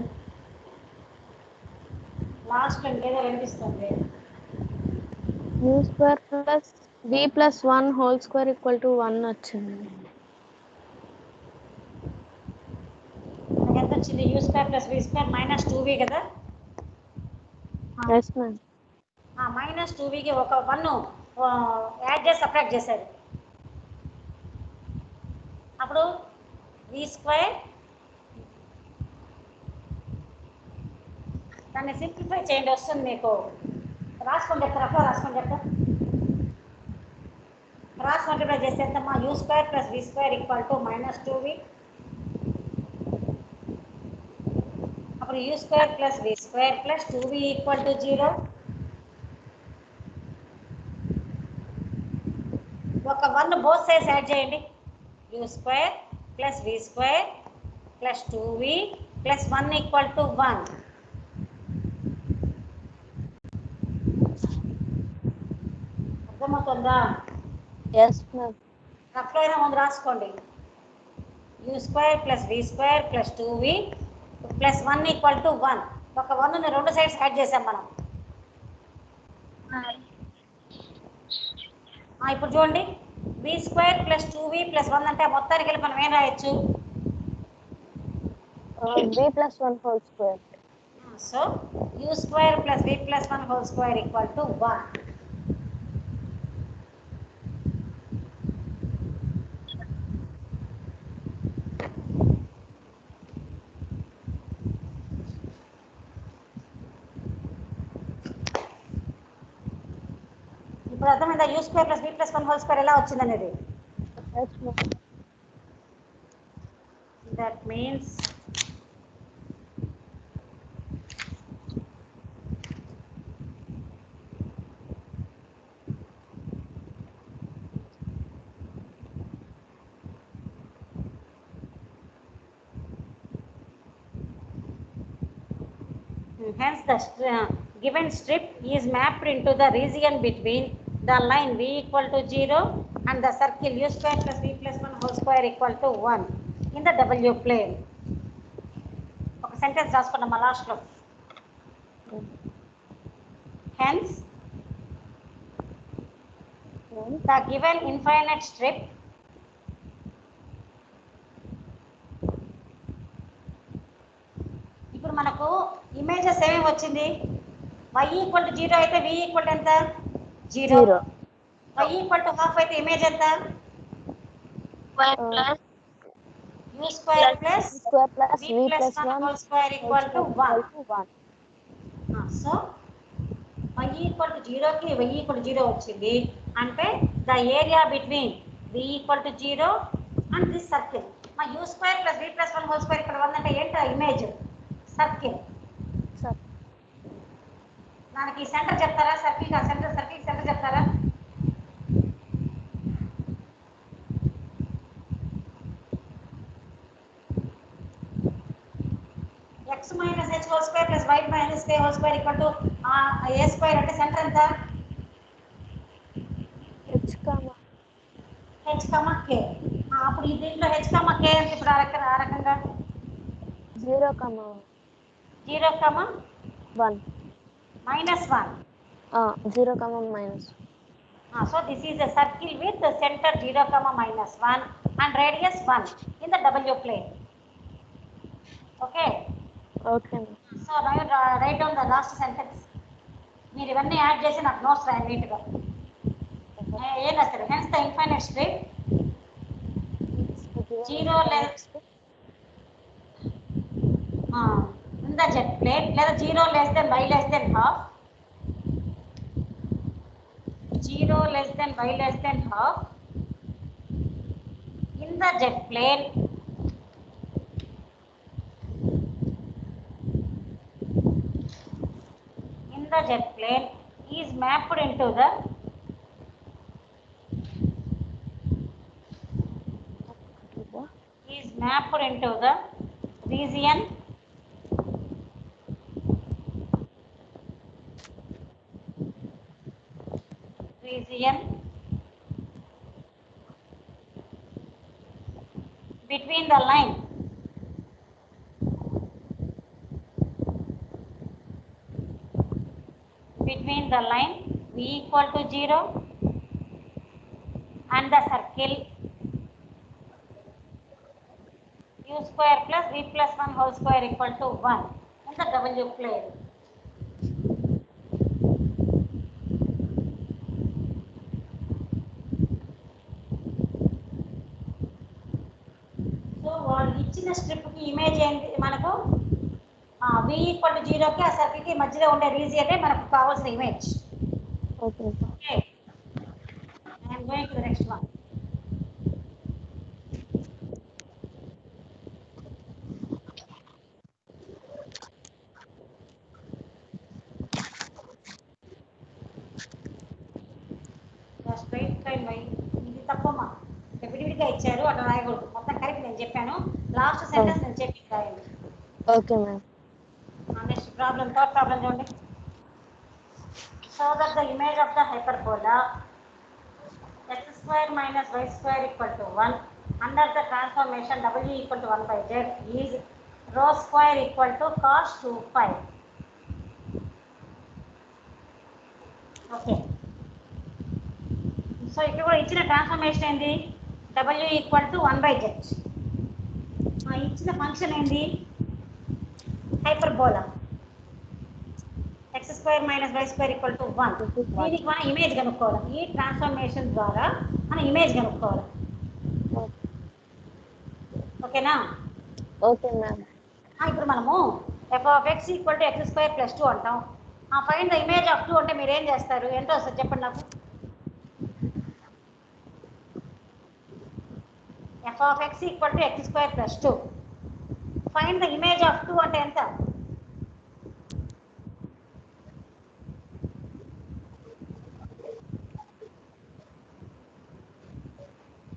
Last ఇంకేదో కనిపిస్తుంది. u square plus v plus 1 whole square equal to 1 వచ్చింది. మనకి ఎంత వచ్చింది? You square plus v square minus 2v కదా. yes ma'am. మైనస్ 2vకి ఒక 1 యాడ్ చేసి సబ్ట్రాక్ట్ చేశారు. అప్పుడు v స్క్వేర్, దాన్ని సింప్లిఫై చేయండి, వస్తుంది మీకు. రాసుకొని చెప్తారా? అట్లా రాసుకొని చెప్తా. క్రాస్ మల్టిప్లై చేస్తే ఎంతమ్మా? You square plus v square equal to minus 2v. అప్పుడు you square plus v square plus 2v equal to 0. ఒక 1 బోత్ సైడ్స్ యాడ్ చేయండి. You square plus v square plus 2v plus 1 equal to 1. అర్థమవుతుందా? yes ma'am. రఫ్లో అయినా ముందు రాసుకోండి. You square plus v square plus 2v plus 1 equal to 1. ఒక 1ని రెండు sides add చేసాం మనం. ఇప్పుడు చూడండి, v square plus 2v plus 1 అంటే మొత్తానికి వెళ్ళి మనం ఏం రాయొచ్చు? v plus 1 whole square. So u square plus v plus 1 whole square equal to 1. ఇప్పుడు అర్థమైందా u square plus v plus 1 whole square ఎలా వచ్చిందనేది? yes ma'am. That means hence the given strip is mapped into the region between the line v equal to 0 and the circle u square plus v plus 1 whole square equal to 1 in the w plane. ఒక sentence రాసుకున్నాం last లో. hence the given infinite strip ఇప్పుడు మనకు images ఏమేమి వచ్చింది? y equal to 0 అయితే v equal to ఎంత? 0. y equal to half అయితే ఇమేజ్ ఎంత? u square plus v plus 1 whole square equal to 1. So y equal to 0కి y ఈక్వల్ టు 0 వచ్చింది అంటే the area between v equal to 0 and this circle. మా u square plus v plus 1 whole square ఇక్కడ 1 అంటే ఏంటో image circle. దానికి centre చెప్తారా? Circle centre, circle centre చెప్తారా? x minus h whole square plus y minus k whole square equal to a square అంటే centre ఎంత? h comma h k. అప్పుడు దీంట్లో h k అంటే ఇప్పుడు ఆ రకంగా 0 comma 0 1 minus 1. 0 comma minus So this is a circle with the center 0, minus 1 and radius 1 in the W plane. Okay. Okay, ma'am. So now you write down the last sentence. మీరు ఇవన్నీ add చేసి నాకు notes రాయండి నీట్గా. ఏం రాస్తారు? Hence the infinite strip 0 less in the jet plane లేదా 0 less than y less than half, 0 less than y less than half in the jet plane is mapped into the region between the line v equal to 0 and the circle u square plus v plus 1 whole square equal to 1 in the W plane. So వాళ్ళు ఇచ్చిన strip కి image ఏంటి మనకు v equal to 0 కి ఆ circle కి మధ్యలో ఉండే రీజియనే మనకు కావాల్సిన image. Okay. I am going to the next one. Straight line y ఇది తప్పమ్మా, విడివిడిగా ఇచ్చారు అట్లా రాయకూడదు, మొత్తం కలిపి నేను చెప్పాను, లాస్ట్ సెంటెన్స్ నేను చెప్పి రాయండి. Okay ma'am. Next problem, third problem చూడండి. So that the image of the hyperbola x square minus y square equal to 1 under the transformation w equal to 1 by z is rho square equal to cos 2 pi. Okay. So ఇక్కడ కూడా ఇచ్చిన transformation ఏంది, w equal to 1 by z. ఇచ్చిన function ఏంది, hyperbola x square minus y square equal to 1. దీనికి మనం image కనుక్కోవాలి, ఈ ట్రాన్స్ఫర్మేషన్ ద్వారా మనం ఇమేజ్ కనుక్కోవాలి. ఓకేనా? Okay ma'am. ఇప్పుడు మనము f of x equal to x square plus 2 అంటాం. ఫైండ్ ద ఇమేజ్ ఆఫ్ 2 అంటే మీరు ఏం చేస్తారు, ఎంత వస్తుంది చెప్పండి నాకు. f of x equal to x square plus 2. Find the image of 2 అంటే ఎంత?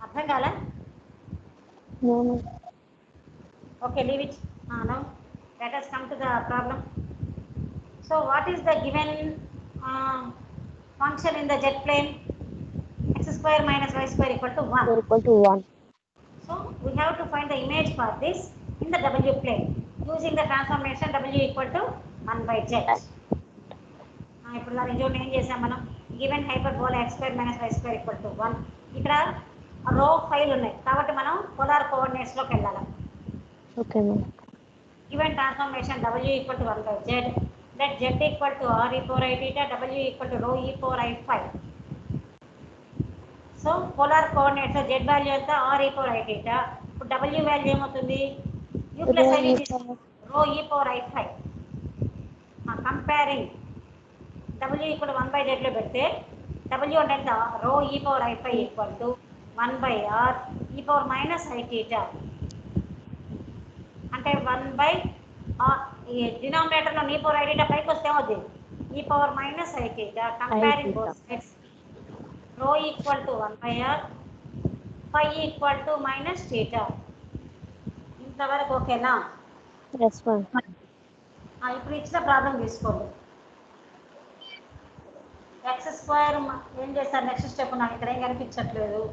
అర్థం కాలే? Okay, leave it. Now let us come to the problem. So what is the given function in the jet plane? X square minus y square equal to 1. So we have to find the image for this in the W plane using the transformation W equal to 1 by z. ఇప్పుడు దాన్ని చూడండి ఏం చేసాం మనం, given hyperbola x square minus y square equal to 1. ఇక్కడ రో file ఉన్నాయి కాబట్టి మనం పోలార్ కోఆర్డినేట్స్ లోకి వెళ్ళాలి. Okay ma'am. Given transformation W equal to 1 by z, let z equal to r e power I theta, W equal to rho e power I phi. So polar coordinates z value ఎంత, r e power I theta. ఇప్పుడు W value ఏమవుతుంది, u plus I rho e power I phi. Comparing W equal to 1 by z లో పెడితే W అంటే ఎంత, rho e power I phi equal to 1 by r e power minus I theta. అంటే 1 by ఈ denominator లో e power I theta పైకి వస్తే ఏమవుతుంది, e power minus I theta. Comparing both sides, rho equal to 1 by r, phi equal to minus theta. ఇంతవరకు ఓకేనా? yes ma'am. ఇప్పుడు ఇచ్చిన ప్రాబ్లం తీసుకోండి. ఎక్స్ స్క్వేర్ ఏం చేస్తారు, నెక్స్ట్ స్టెప్ నాకు ఇక్కడ ఏం కనిపించట్లేదు.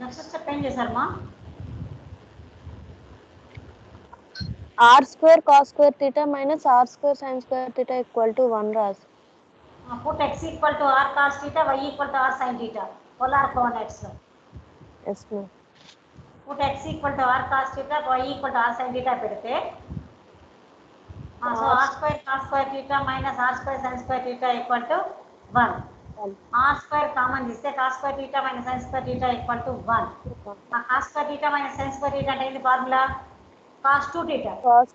నెక్స్ట్ స్టెప్ ఏం చేశారమ్మా, r square cos square theta minus r square sin square theta equal to 1 రాసు. Put x equal to r cos theta, y equal to r sin theta. Polar coordinates. Yes, ma'am. Put x equal to r cos theta, y equal to r sin theta పెడితే so r square cos square theta minus r square sin square theta equal to 1. r square common తీస్తే cos square theta minus sin square theta equal to 1. cos square theta minus sin square theta అంటే ఏంటి formula? cos 2 theta. cos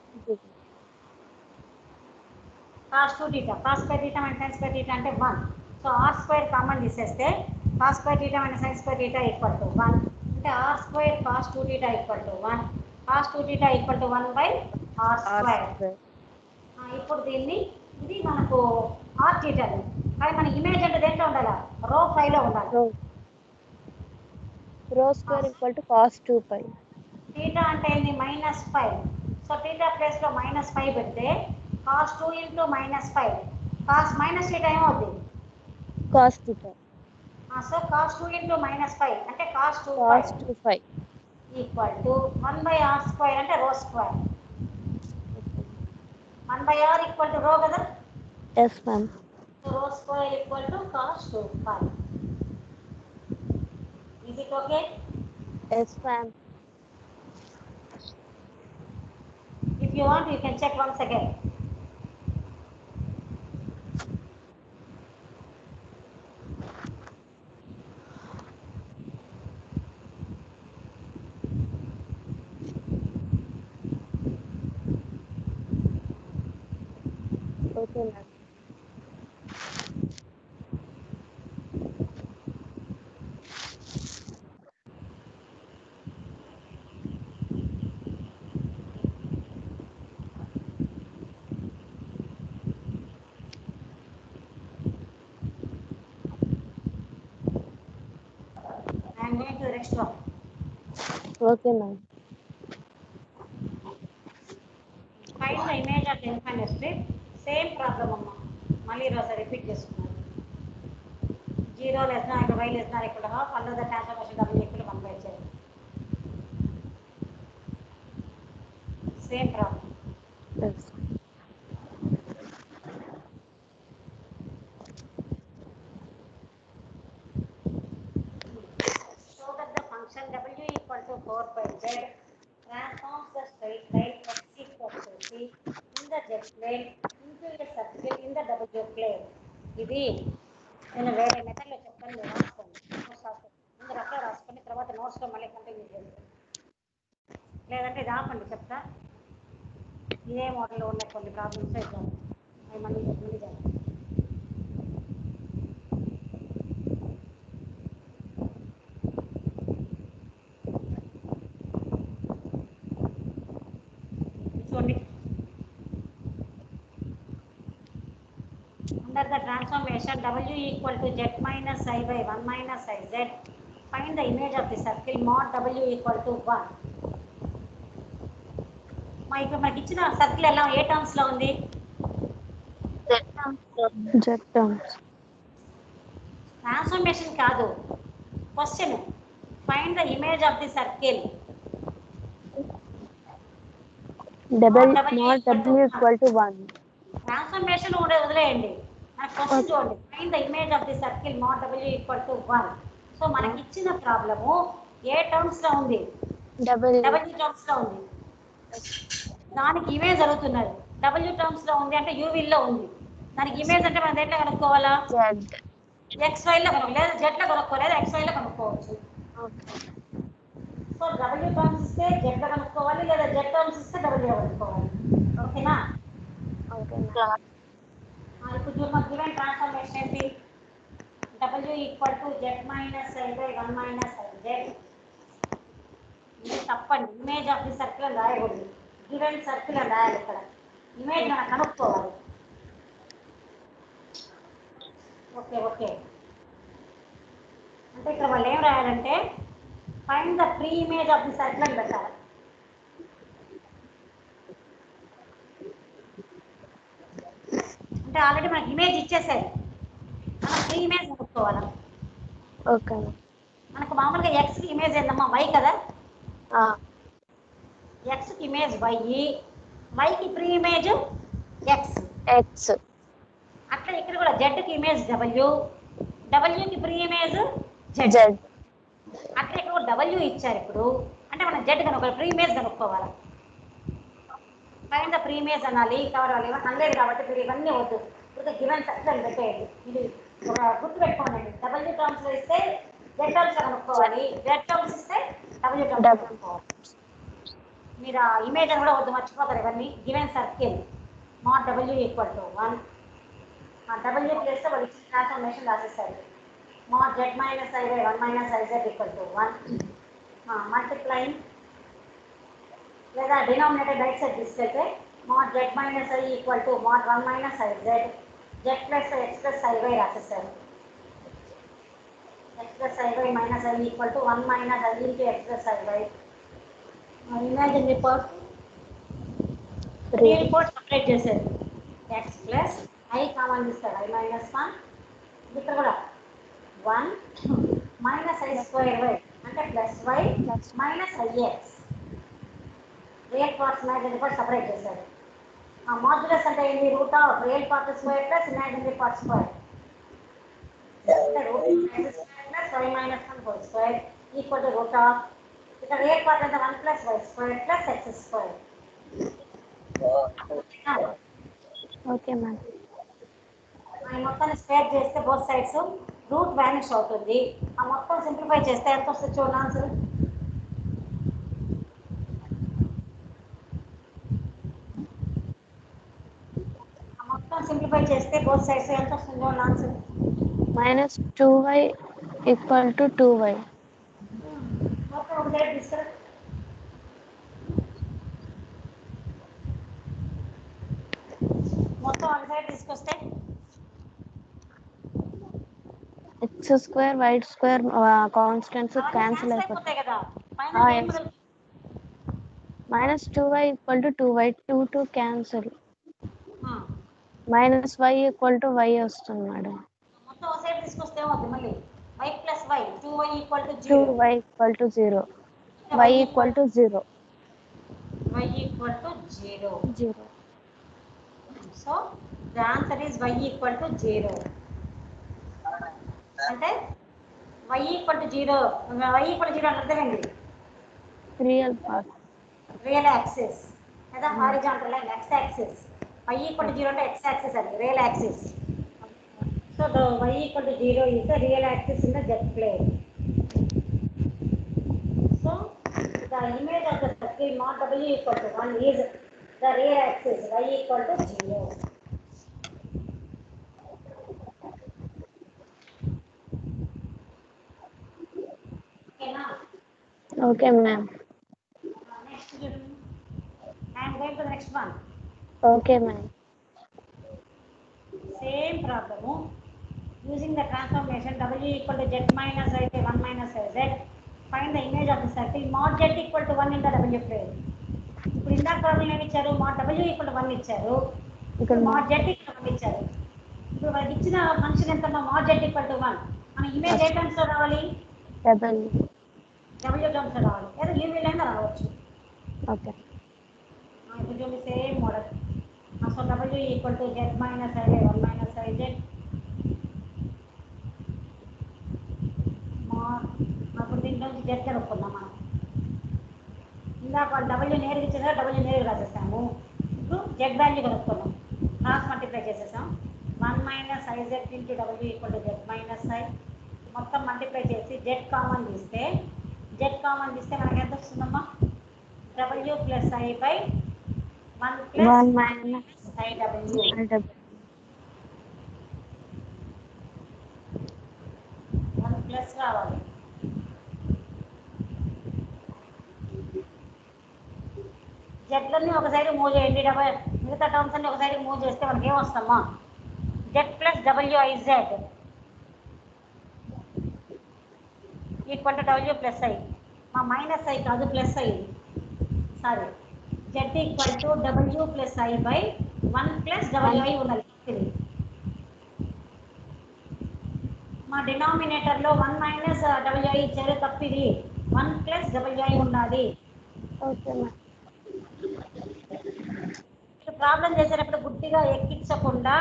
cos 2 theta. cos square theta minus sin square theta అంటే 1. So r square common తీసేస్తే cos square theta minus sin square theta equal to 1. అంటే r square cos 2 theta equal to 1. cos 2 theta equal to 1 by r square. ఇప్పుడు దీన్ని ఇది మనకు r theta కానీ మన image అంటే దేంట్లో ఉండాలి? రో 5 లో ఉండాలి. rho square equal to cos 2 pi. theta అంటే ఏంది? -5. సో theta ప్లేస్ లో -5 పెడితే cos 2 into -5 cos minus theta ఏమవుతుంది? cos theta. So cos 2 into -5 అంటే cos 2 pi equal to 1 by r square అంటే rho square. 1 by r equal to rho కదా? Yes, ma'am. So rho square equal to cos 2 pi. Is it okay? Yes, ma'am. If you want, you can check once again. Okay, ma'am. I am going to the next one. Okay, ma'am. Find the image of the infinite strip. Same problem అమ్మా. మళ్ళీ ఈరోజు repeat చేస్తున్నాను. 0 less than y less than equal to half under the transformation w equal to 1 by z. Same problem. Yes. So that the function w equal to 4 by z transforms the straight line x equal to c in the z plane into a circle in the w plane. ఇది నేను వేరే మెథడ్లో చెప్తాను, మీరు రాసుకోండి. Notes రాసుకోండి, ముందు రఫ్గా రాసుకొని తర్వాత నోట్స్లో మళ్ళీ కంటిన్యూ చేయండి. లేదంటే ఇది ఆపండి, చెప్తా. ఇదే మోడల్లో ఉన్న కొన్ని ప్రాబ్లమ్స్ ఇద్దాం, అవి మళ్ళీ చేద్దాం. చూడండి, under the transformation w equal to z minus I by 1 minus iz, find the image of the circle mod w equal to 1. ఇప్పుడు మనకి ఇచ్చిన సర్కిల్ ఎలా ఏ టర్మ్స్ లో ఉంది? Z terms. ట్రాన్స్ఫర్మేషన్ కాదు, question. Find the image of the circle Double mod w equal to 1. Transformation వదిలేయండి, మన question చూడండి. Find the image of the circle mod w equal to 1. So మనకి ఇచ్చిన ప్రాబ్లము ఏ terms లో ఉంది? W టర్మ్స్ లో ఉంది. దానికి ఇమేజ్ అడుగుతున్నారు. w టర్మ్స్ లో ఉంది అంటే u లో ఉంది. దానికి ఇమేజ్ అంటే మనం దేంట్లో కనుక్కోవాలా? xy లో కనుక్కో, లేదా z లో కనుక్కోలేదు, xy లో కనుక్కోవచ్చు. సో w టర్మ్స్ ఇస్తే z లో కనుక్కోవాలి, లేదా z టర్మ్స్ ఇస్తే w లో కనుక్కోవాలి. ఓకేనా? ఇప్పుడు మనకి గివెన్ ట్రాన్స్ఫర్మేషన్ ఏంటి? w equal to z minus I by 1 minus iz. ఇది తప్పండి, ఇమేజ్ ఆఫ్ ది సర్కిల్ అని రాయకూడదు, గివెన్ సర్కిల్ అని రాయాలి. ఇక్కడ ఇమేజ్ మనం కనుక్కోవాలి. ఓకే ఓకే, అంటే ఇక్కడ వాళ్ళు ఏం రాయాలంటే find the pre image of the circle అని పెట్టాలి. అంటే ఆల్రెడీ మనకి ఇమేజ్ ఇచ్చేసారు, మనం ప్రీ ఇమేజ్ కనుక్కోవాలి. ఓకే. మనకు మామూలుగా ఎక్స్కి ఇమేజ్ ఏందమ్మా? వై కదా. ఎక్స్కి ఇమేజ్ వై, వైకి ప్రీ ఇమేజ్ ఎక్స్, ఎక్స్ అట్లా ఇక్కడ కూడా జెడ్కి ఇమేజ్ డబ్ల్యూ, డబ్ల్యూకి ప్రీ ఇమేజ్ జెడ్. జెడ్. అట్లా ఇక్కడ కూడా డబ్ల్యూ ఇచ్చారు. ఇప్పుడు అంటే మనం జెడ్ కనుక్కోవాలి, ప్రీ ఇమేజ్ కనుక్కోవాలి. ఫైండ్ ద ప్రీ ఇమేజ్ అనాలి, కవర్ అవ్వాలి. అనలేదు కాబట్టి మీరు ఇవన్నీ వద్దు, ఇప్పుడు గివెన్ సక్సెస్ పెట్టేయండి. ఇది ఒక గుర్తు పెట్టుకోండి. డబ్ల్యూ టర్మ్స్ ఇస్తే జెడ్ టర్మ్స్ కనుక్కోవాలి, జెడ్ టర్మ్స్ ఇస్తే డబ్ల్యూ టర్మ్స్ కనుక్కోవాలి. మీరు ఆ ఇమేజ్ అని కూడా వద్దు, మర్చిపోతారు ఇవన్నీ. గివెన్ సర్కిల్ మాడ్ డబ్ల్యూ ఈక్వల్ టు 1, డబ్ల్యూ ప్లేస్లో వాళ్ళు ఇచ్చిన ట్రాన్స్ఫర్మేషన్ రాసేస్తారు. mod z minus I by 1 minus Iz equal to 1, multiplying లేదా డినామినేటర్ రైట్ సైడ్ తీసుకెళ్తే mod z minus I equal to mod 1 minus Iz, z plus x plus I రాసేస్తారు. x plus I minus I equal to 1 minus I into x plus I. Imagine report, three report separate చేశారు. x plus I common తీస్తాడు, I minus 1, ఇక్కడ కూడా 1 minus I square y అంటే plus y minus IX. Real parts imaginary part separate చేశారు. Modulus అంటే ఏంటి? Root of real part square plus imaginary part square. Plus y minus 1 whole square equal to root of, ఇక్కడ real part అంటే 1 plus y square plus x square. Okay ma'am. మొత్తాన్ని square చేస్తే both sides route vanish అవుతుంది. ఆ మొత్తం simplify చేస్తే ఎంత వస్తుంది చూడండి ఆన్సర్. ఆ మొత్తం సింప్లిఫై చేస్తే బోత్ సైడ్స్ ఎంత వస్తుంది చూడండి answer. Minus 2y equal to 2y. మొత్తం ఒక సైడ్ తీసుకురా. మొత్తం ఒక సైడ్ తీసుకొస్తే x square y square constants cancel అయిపోతాయి కదా. Minus 2y equal to 2y, 2 cancel. Minus y equal to y వస్తుంది మేడం. మొత్తం ఒక సైడ్ తీసుకొస్తే ఏమవుతుంది మళ్ళీ? y plus y 2y equal to 0. 2y equal to 0, y equal to 0. y equal to 0. 0. So the answer is y equal to 0. అంటే y equal to 0, y equal to 0 అంటే అర్థమైంది. Real part, real axis లేదా horizontal line x axis. y equal to 0 అంటే x axis అది real axis. So the y equal to 0 is the real axis in the z plane. So the image of the circle mod w equal to 1 is the real axis y equal to 0. ఓకేనా? Okay ma'am. Next చూడండి. I am going to the next one. Okay ma'am. Same problem. Using the transformation w equal to z minus I by 1 minus z. Find the image of the circle mod z equal to 1 in the w plane. ఇప్పుడు ఇందాక problem ఏమి ఇచ్చారు? mod w equal to 1 ఇచ్చారు, ఇక్కడ mod z equal to 1 ఇచ్చారు. ఇప్పుడు వాళ్ళకి ఇచ్చిన ఫంక్షన్ ఎంత? mod z equal to 1. మన ఇమేజ్ ఏ టర్మ్స్ లో రావాలి? w టర్మ్స్ లో రావాలి, లేదా u లైన్ రావచ్చు. ఓకే. ఇప్పుడు చూడండి same model. So w equal to z minus I by 1 minus Iz. అప్పుడు దీంట్లో నుంచి z కనుక్కుందాం మనం. ఇందాక వాళ్ళు w నేరుగా ఇచ్చిన w నేరుగా రాసేసాము. ఇప్పుడు z వాల్యూ కనుక్కున్నాం, క్రాస్ మల్టిప్లై చేసేసాం. 1 minus Iz into w equal to z minus I. మొత్తం మల్టిప్లై చేసి z కామన్ తీస్తే మనకి ఎంత వస్తుందమ్మా? w plus I by 1 plus IW. 1 plus రావాలి. జెడ్లన్నీ ఒక సైడ్ మూవ్ చేయండి, మిగతా టర్మ్స్ అన్ని ఒక సైడ్ మూవ్ చేస్తే మనకి ఏమొస్తామా? Z plus WIZ equal to W plus I. మా మైనస్ I కాదు, plus I. Sorry, Z equal to W plus I by 1 plus WI ఉన్నది. మా డినామినేటర్లో 1 మైనస్ WI ఇచ్చారు, తప్పిది. 1 ప్లస్ WI ఉండాలి. Okay ma'am. ప్రాబ్లం చేసేటప్పుడు గుడ్డిగా ఎక్కించకుండా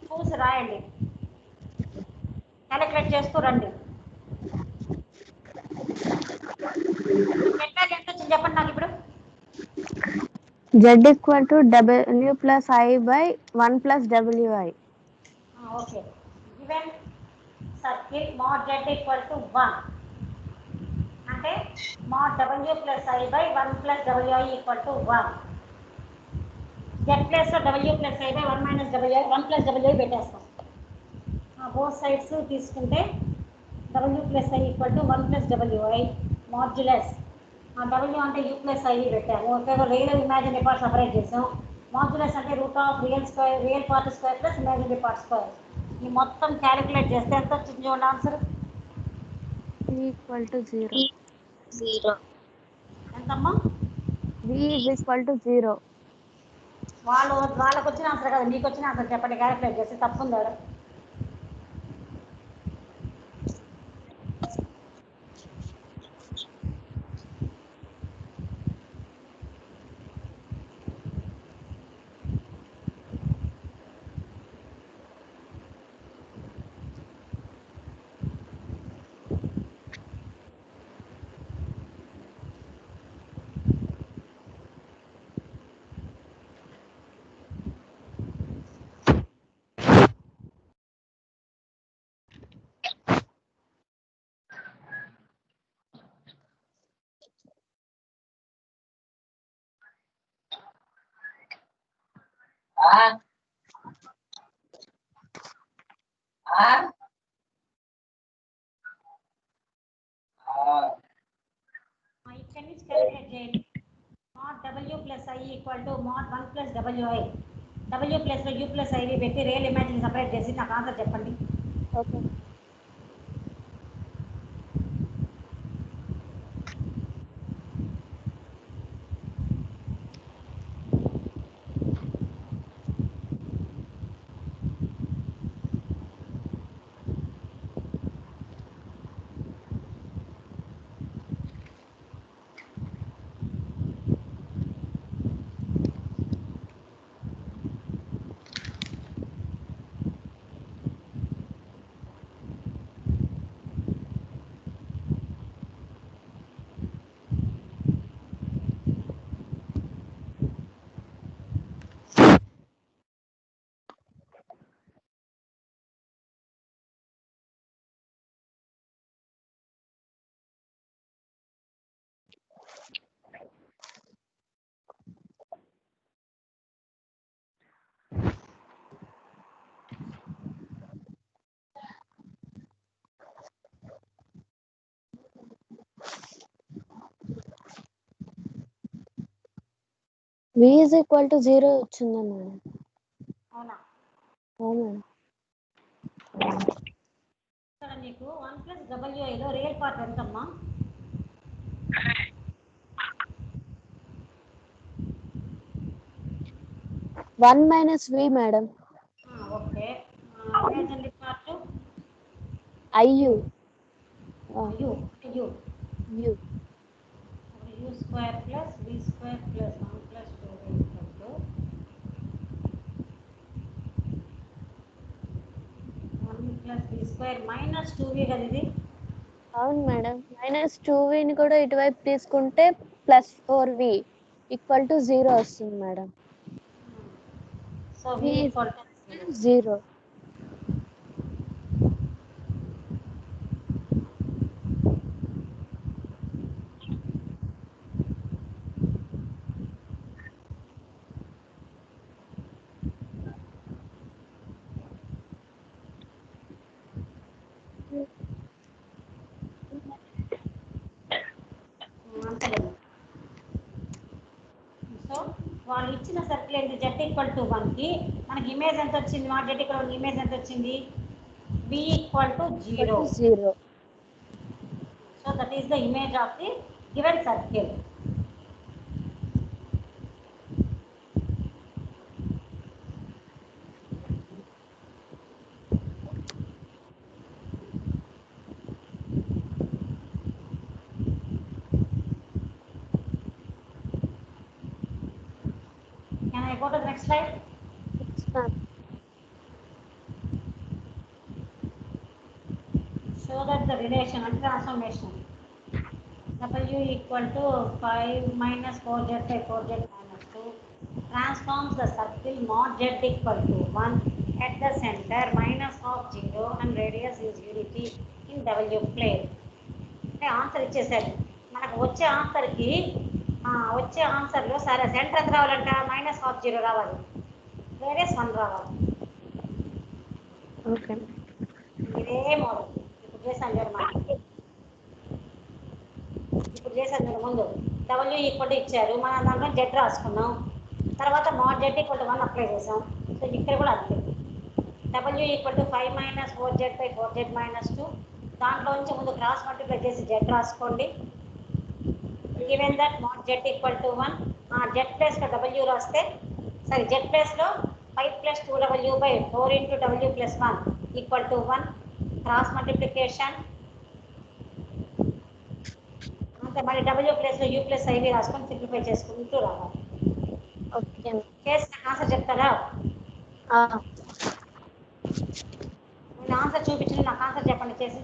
చూసి రాయండి, క్యాలిక్యులేట్ చేస్తూ రండి. ఎట్లా ఎంత వచ్చింది చెప్పండి నాకు ఇప్పుడు. Z equal to W plus I by 1 plus WI. Okay, given circle mode Z equal to 1 అంటే mode W plus I by 1 plus WI equal to 1. Z plus W plus I by 1 minus WI 1 plus WI పెట్టేస్తాం. Both sides తీసుకుంటే W plus I equal to 1 plus WI modulus W అంటే U plus I పెట్టాము. Okay, real imaginary part separate చేసాం. Modulus అంటే root of real part square plus imaginary part square. ఈ మొత్తం calculate చేస్తే ఎంత వచ్చింది చూడండి ఆన్సర్. V equal to 0. 0. ఎంతమ్మా? V is equal to 0. వాళ్ళకి వచ్చిన ఆన్సర్ కదా, మీకు వచ్చిన ఆన్సర్ చెప్పండి, క్యాలిక్యులేట్ చేస్తే తప్పుందా? ఇక్కడి నుంచి క్యాలిక్యులేట్ చేయండి. Mode W plus I equal to mode 1 plus WI. W plus U plus IV పెట్టి రియల్ ఇమాజిన్ సపరేట్ చేసి నాకు ఆన్సర్ చెప్పండి. Okay. V is equal to 0 వచ్చిందా మేడం? అవునా? అవునా? ఇక్కడ నీకు 1 ప్లస్ WIలో రియల్ పార్ట్ ఎంతమ్మా? One minus V madam. Okay, imaginary part IU. U U U. U square plus V square plus 1 plus 2 equal to 1 plus V square minus 2V కదా ఇది. అవును madam, minus 2Vని కూడా ఇటువైపు తీసుకుంటే ప్లస్ 4V ఈక్వల్ టు 0 వస్తుంది madam. So V equal to 0. అంతలేదు. So వాళ్ళు ఇచ్చిన సర్కిల్ ఏంటి? Z ఈక్వల్ టు 1కి మనకి ఇమేజ్ ఎంత వచ్చింది? మా Z ఇక్కడ ఇమేజ్ ఎంత వచ్చింది? V equal to 0. 0. So that is the image of the given circle. Next slide. Show that the relation and transformation. W equal to 5 minus 4z by 4z minus 2 transforms the circle mod z equal to 1 at the center minus of 0 and radius is unity in W plane. అంటే answer ఇచ్చేసారు మనకు వచ్చే ఆన్సర్కి వచ్చే ఆన్సర్లో సరే centre ఎంత రావాలంట minus of 0 రావాలి radius 1 రావాలి. Okay ఇదే మోడల్ ఇప్పుడు చేశాను చూడు మనం ఇప్పుడు చేశాను చూడు ముందు డబ్ల్యూ ఈక్వల్ ఇచ్చారు మనం దాంట్లో జెడ్ రాసుకున్నాం తర్వాత మోడ్ జెడ్ ఈక్వల్ 1 అప్లై చేసాం. సో ఇక్కడ కూడా అంతే W equal to 5 minus 4z by 4z minus 2 దాంట్లో నుంచి ముందు క్రాస్ మల్టిప్లై చేసి జెడ్ రాసుకోండి. Given that mode Z equal to 1 Z ప్లేస్లో డబ్ల్యూ రాస్తే సరే జెడ్ ప్లేస్లో 5 plus 2w by 4 into w plus 1 equal to 1 cross multiplication అంతే మళ్ళీ w ప్లేస్లో u ప్లస్ ఐవి రాసుకొని సింప్లిఫై చేసుకుంటూ రావాలి. ఓకే చేసి నాకు ఆన్సర్ చెప్తారా? నేను ఆన్సర్ చూపించి నాకు ఆన్సర్ చెప్పండి చేసి.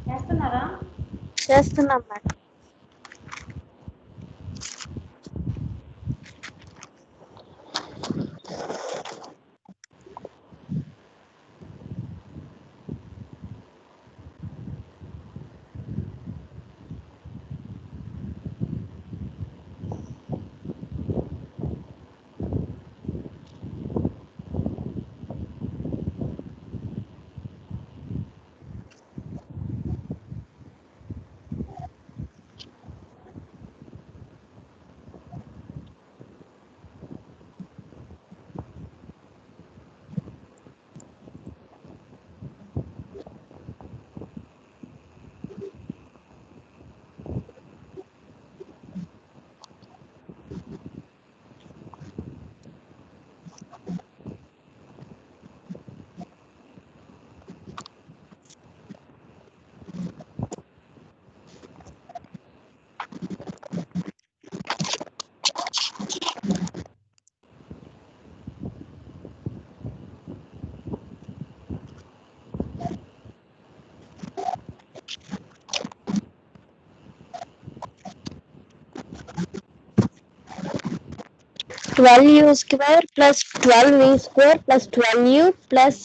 చేస్తున్నారా? చేస్తున్నాం madam. 12u square plus 12v square plus 12u plus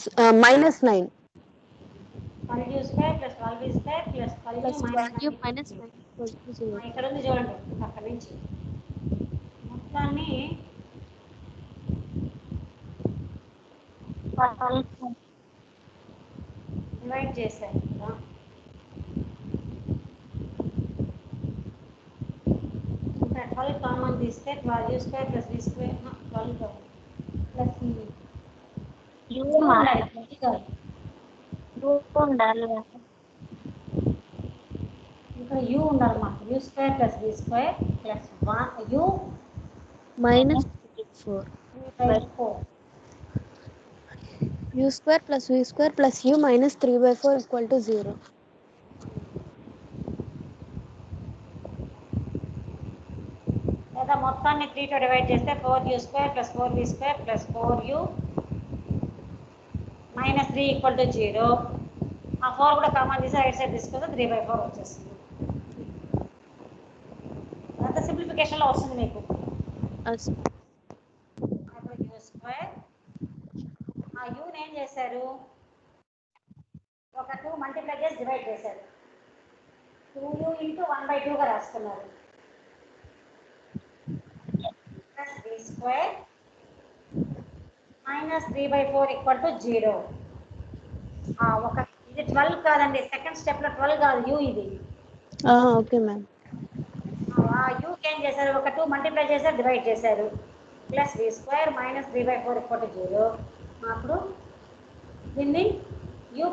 minus 9 12u square plus 12v square plus 12u plus minus 12u 9 minus 9 equals to 0. ఇక్కడ ఉంది చూడండి అక్కడ నుంచి మొత్తాన్ని డివైడ్ చేశాను కదా ఇంకా 12 కామన్ తీస్తే 12u square plus v square 12 plus ఉండాలి ఇక్కడ u ఉండాలన్నమాట u square plus v square plus 1 u minus 4 3/4 u square plus v square plus u minus 3/4 equal to 0. లేదా మొత్తాన్ని 3 తో డివైడ్ చేస్తే 4u square plus 4v square plus 4u minus 3 equal to 0. ఆ 4 కూడా common తీసి right side తీసుకుంటే 3/4 వచ్చేస్తుంది. అంత సింప్లిఫికేషన్లో వస్తుంది మీకు. అప్పుడు u స్క్వేర్ ఆ యూని ఏం చేశారు ఒక 2 మల్టిప్లై చేసి డివైడ్ చేశారు 2u ఇంటూ 1/2గా రాసుకున్నారు plus v square minus 3/4 equal to 0. ఒక ఇది 12 కాదండి సెకండ్ స్టెప్లో 12 కాదు u ఇది. Okay ma'am. ఆ యూకి ఏం చేశారు ఒక 2 మల్టిప్లై చేశారు డివైడ్ చేశారు plus v square minus 3/4 equal to 0. అప్పుడు దీన్ని u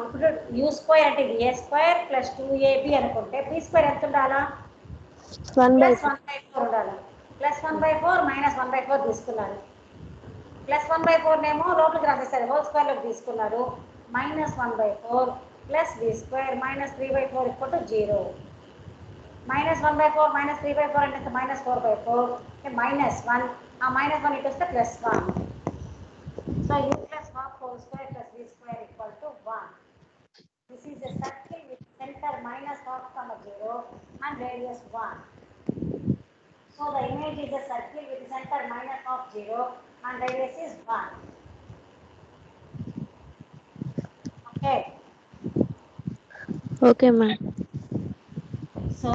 ఇప్పుడు u స్క్వేర్ అంటే ఇది a స్క్వేర్ ప్లస్ 2ab అనుకుంటే b స్క్వేర్ ఎంత ఉండాలా ప్లస్ 1/4 ఉండాలి. ప్లస్ 1/4 మైనస్ 1/4 తీసుకున్నారు. ప్లస్ 1/4 ఏమో లోపలికి రాసేస్తారు హోల్ స్క్వేర్లోకి తీసుకున్నారు. Minus 1/4 plus v square minus 3/4 equal to 0. Minus 1/4 minus 3/4 అంటే మైనస్ 4/4 మైనస్ 1 ఆ మైనస్ 1 ఇటు వస్తే plus 1. So u plus half whole square plus v square equal to 1. This is a circle with centre minus half comma 0 and radius 1. So the image is a circle with center minus half 0 and radius is 1. Okay. Okay ma'am. So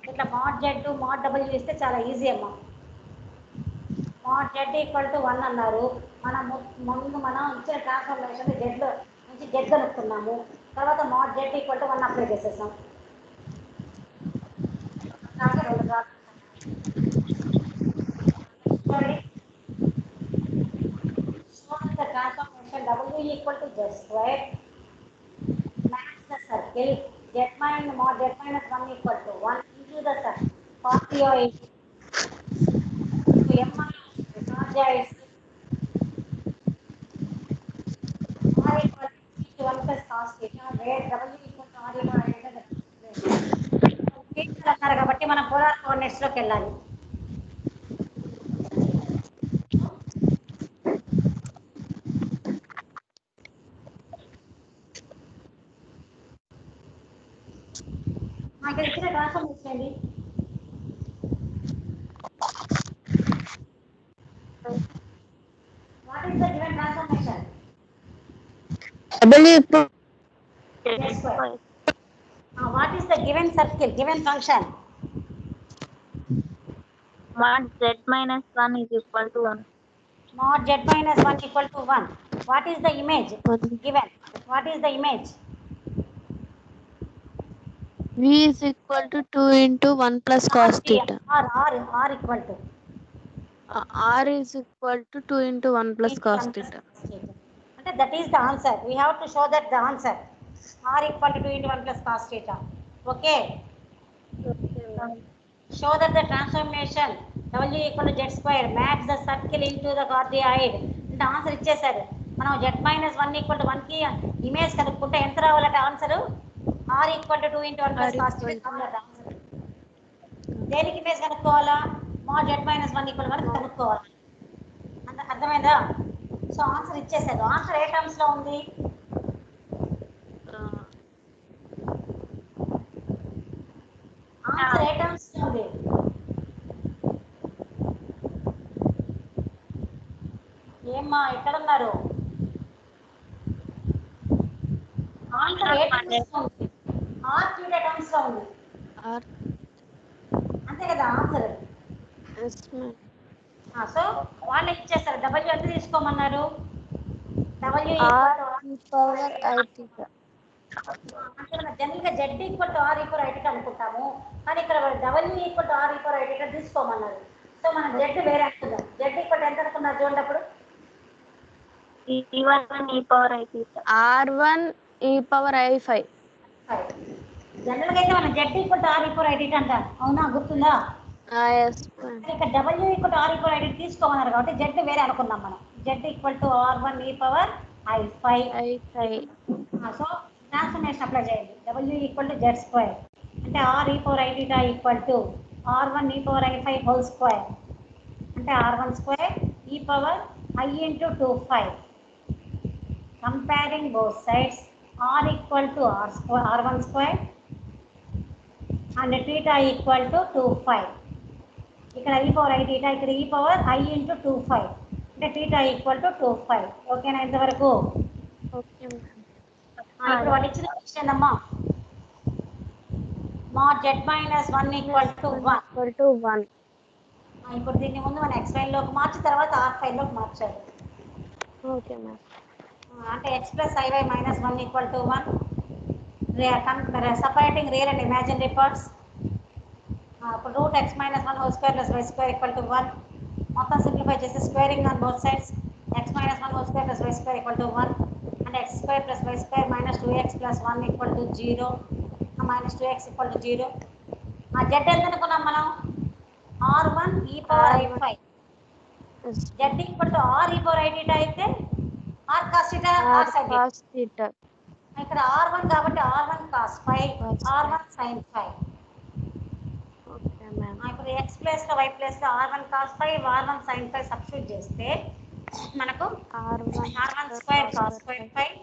ఇట్లా mod z mod w ఇస్తే చాలా easy అమ్మా. mod z equal to 1 అన్నారు. మనం ఇచ్చిన transformation జెడ్లో నుంచి Z కనుక్కున్నాము. తర్వాత mod z equal to 1 apply చేసేసాం. So the transformation w equal to z square match the circle z minus mod z minus 1 equal to 1 into the circle 40 or 80. So m projects r equal to 1 plus cos theta where w equal to r equal to అన్నారు కాబట్టి మనం polar coordinates లోకి వెళ్ళాలి. నాకు ఇచ్చిన transformation ఏంటి what is the given transformation what is the given circle given function mod z minus 1 is equal to 1. mod z minus 1 equal to 1. What is the image given? What is the image? V is equal to 2 into 1 plus cos theta. R equal to R is equal to 2 into 1 plus cos theta. Okay, that is the answer. We have to show that the answer. R equal to 2 into 1 plus cos theta. Okay. Show that the transformation W equal to Z square match the circle into the cardioid. The answer ఇచ్చేసారు. మనం Z minus 1 equal to 1 కి image కనుక్కుంటే ఎంత రావాలట answer R equal to 2 into 1 plus cos theta answer. దేనికి image కనుక్కోవాలా mod Z minus 1 equal to 1 కనుక్కోవాలి. అర్థమైందా? సో ఆన్సర్ ఇచ్చేసారు. ఆన్సర్ ఏ టర్మ్స్ లో ఉంది ఆన్సర్ ఏ టర్మ్స్ లో ఉంది ఏమ్మా ఎక్కడున్నారు? ఆన్సర్ ఏ టర్మ్స్ లో ఉంది? ఆర్ క్యూబ్ టర్మ్స్ లో ఉంది ఆర్ అంతే కదా ఆన్సర్. Yes ma'am. సో వాళ్ళు ఏం చేస్తారు? డబ్ల్యూ ఎంత తీసుకోమన్నారు? W R E power I theta. అంటే మనం జనరల్గా Z equal to R equal IT అనుకుంటాము, కానీ ఇక్కడ W equal to R equal IT తీసుకోమన్నారు. సో మనం జెడ్ వేరే అనుకుందాం. జెడ్ ఈక్వల్ ఎంత అనుకున్నారు చూడండి అప్పుడు? E1 e power I theta. R1 e power i5. జనరల్గా అయితే మనం Z equal to R equal IT అంటాం, అవునా? గుర్తుందా? Yes ma'am. ఇక్కడ W equal to R equal IT తీసుకోమన్నారు కాబట్టి జెడ్ వేరే అనుకున్నాం మనం. Z equal to R1 e power i5. సో ట్రాన్స్ఫర్మేషన్ అప్లై చేయండి. W equal to Z square అంటే R E power I theta equal to R1 e power i5 whole square అంటే R1 square E power I into 2 5. Comparing both sides are equal to R1 square and theta equal to 2 5. ఇక్కడ ఈ power I theta, ఇక్కడ ఈ power I into 2 5 అంటే theta equal to 2 5. ఓకేనా ఇంతవరకు? Okay ma'am. ఇప్పుడు వాళ్ళు ఇచ్చిన క్వశ్చన్ అమ్మా, mod z minus 1 equal to 1. ఇప్పుడు దీన్ని ముందు మనం x లోకి మార్చి తర్వాత r5 లోకి మార్చాలి. Okay ma'am. అంటే x plus iy minus 1 equal to 1. Separating real and imaginary parts. ఇప్పుడు root x minus 1 whole square plus Y square equal to 1. మొత్తం సింప్లిఫై చేసి squaring on both sides x minus 1 whole square plus Y square equal to 1 అంటే x square plus Y square minus 2x plus 1 equal to 0. Minus 2x equal to 0. Z ఎంత అనుకున్నాం మనం? R1 e power i5. z equal to r e power i theta అయితే r cos theta r sin theta. ఇక్కడ R1 కాబట్టి R1 cos 5, R1 sin 5. Okay ma'am. ఇప్పుడు x place లో y place లో R1 cos 5, R1 sin 5 substitute చేస్తే మనకు R1 square cos square 5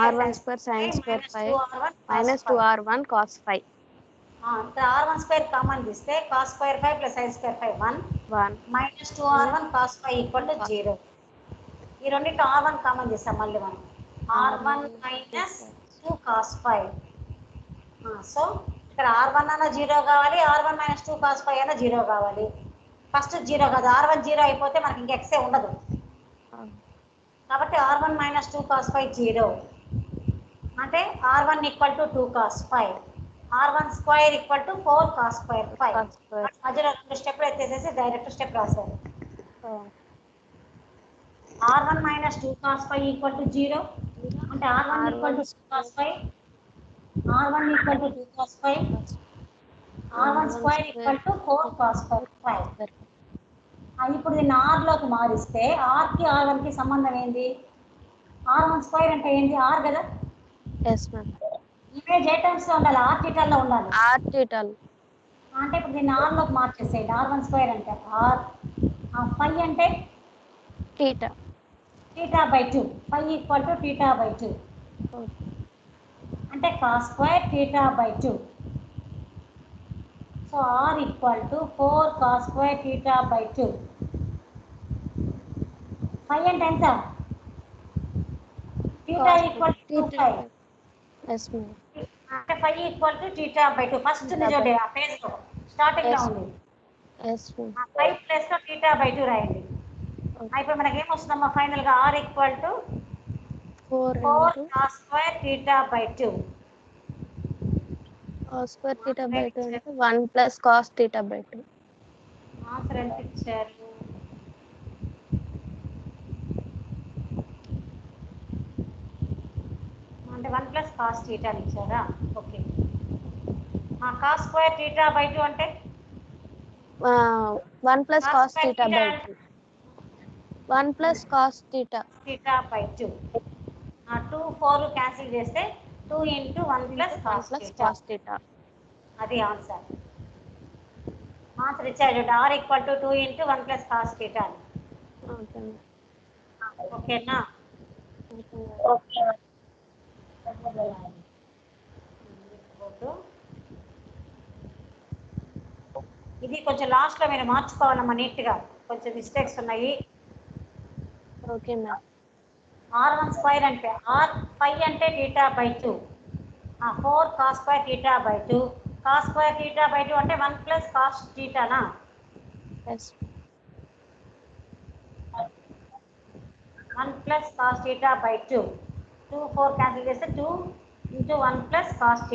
R1 square sin square 5 minus 2R1 cos 5. ఇక్కడ R1 square common తీస్తే cos square 5 plus sin square 5 1 minus 2R1 cos 5 equal to 0. ఈ రెండింటి R1 common చేస్తాం మళ్ళీ మనం. R1 minus 2 cos 5. So ఇక్కడ R1 అన్న 0 కావాలి, R1 మైనస్ 2 cos 5 అన్న 0 కావాలి. ఫస్ట్ 0 కాదు, R1 0 అయిపోతే మనకి ఇంక ఎక్సే ఉండదు కాబట్టి R1 మైనస్ 2 cos 5 0 అంటే R1 equal to 2 cos 5. R1 square equal to 4 cos square 5. మధ్యలో 2 స్టెప్లు ఎత్తేసేసి డైరెక్ట్ స్టెప్ రాశారు. R1 minus 2 cos 5 equal to 0 అంటే R1 equal to 2 cos 5. R1 equal to 2 cos 5. R1 square equal to 4 cos 5. ఇప్పుడు దీన్ని R లోకి మారిస్తే Rకి R1కి సంబంధం ఏంది? R1 square అంటే ఏంటి? R కదా. Yes ma'am. ఇమేజ్ ఏ టర్మ్స్ లో ఉండాలి? R థీటాలో ఉండాలి. ఆర్ థీటాలో. అంటే ఇప్పుడు దీన్ని R లోకి మార్చేసేయండి. R1 స్క్వేర్ అంటే R, 5 అంటే theta. Theta by 2. 5 equal to theta by 2 అంటే cos square theta by 2. So R equal to 4 cos square theta by 2. 5 అంటే ఎంత? Theta equal to 5. Yes ma'am. అంటే 5 equal to theta by 2. First చూడండి ఆ page లో starting లో ఉంది. Yes ma'am. 5 plus లో థీటా బై 2 రాయండి. ఇప్పుడు మనకి ఏం వస్తుందమ్మా ఫైనల్ గా? R equal to 4 cos square theta by 2. cos square theta by 2 అంటే 1 plus cos theta by 2. Answer ఎంత ఇచ్చారు? అంటే 1 ప్లస్ cos థీటా ఇచ్చారా? Okay. cos square theta by 2 అంటే 1 plus cos theta by 2. 1 plus cos theta by 2. 2 4 cancel చేస్తే 2 into 1 plus cos theta. అది answer. Answer ఇచ్చాడు. R equal to 2 into 1 plus cos theta. ఓకేనా? Okay. ఇది కొంచెం last లో మీరు మార్చుకోవాలమ్మా నీట్ గా. కొంచెం మిస్టేక్స్ ఉన్నాయి. Okay ma'am. r1 స్క్వేర్ అంటే r5 అంటే θ/2, 4 cos స్క్వేర్ θ/2, cos స్క్వేర్ θ/2 అంటే 1 ప్లస్ cos θనా? ఎస్. 1 ప్లస్ cos θ/2, 2 4 క్యాన్సిల్ చేస్తే 2 into 1 plus cos θ.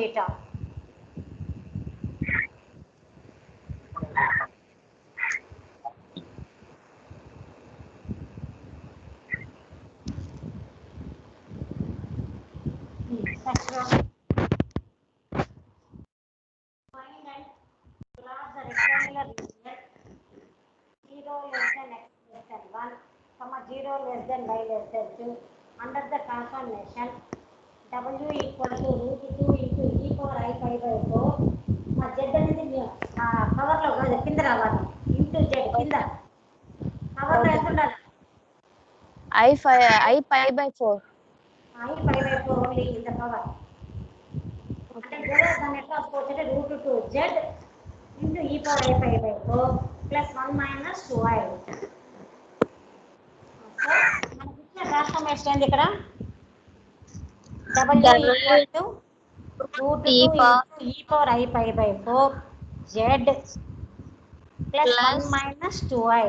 Next one. Find and plot the rectangular region 0 less than x less than 1, 0 less than y less than 2 under the transformation w equal to √2 into e power I pi by 4. మా z అనేది పవర్లో కాదు, కింద రావాలి. Into z కింద పవర్లో ఎంత ఉండాలి? I pi by 4. I pi by 4 only in the power. అంటే దాన్ని ఎట్లా రాసుకోవచ్చు అంటే √2z into e power I pi by 4 plus 1 minus 2i. So మనకి ఇచ్చిన ట్రాన్స్ఫర్మేషన్ ఏంది ఇక్కడ? w equal to √2 into e power I pi by 4 z plus 1 minus 2i.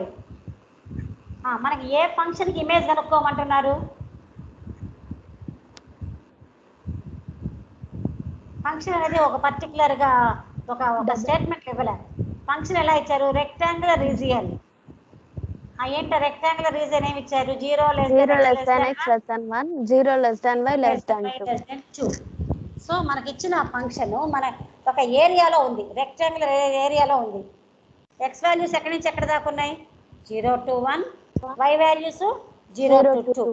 మనకి ఏ ఫంక్షన్కి ఇమేజ్ కనుక్కోమంటున్నారు? ఫంక్షన్ అనేది ఒక పర్టికులర్గా ఒక స్టేట్మెంట్ ఇవ్వలే. ఫంక్షన్ ఎలా ఇచ్చారు? Rectangular region. ఏంటో రెక్టాంగులర్ రీజియన్ ఏమి ఇచ్చారు? 0 less than x less than 1, 0 less than y less than 2. So మనకి ఇచ్చిన ఫంక్షన్ మన ఒక ఏరియాలో ఉంది, రెక్టాంగులర్ ఏరియాలో ఉంది. ఎక్స్ వాల్యూస్ ఎక్కడి నుంచి ఎక్కడ దాకా ఉన్నాయి? 0 to 1, y వాల్యూస్ 0 to 2.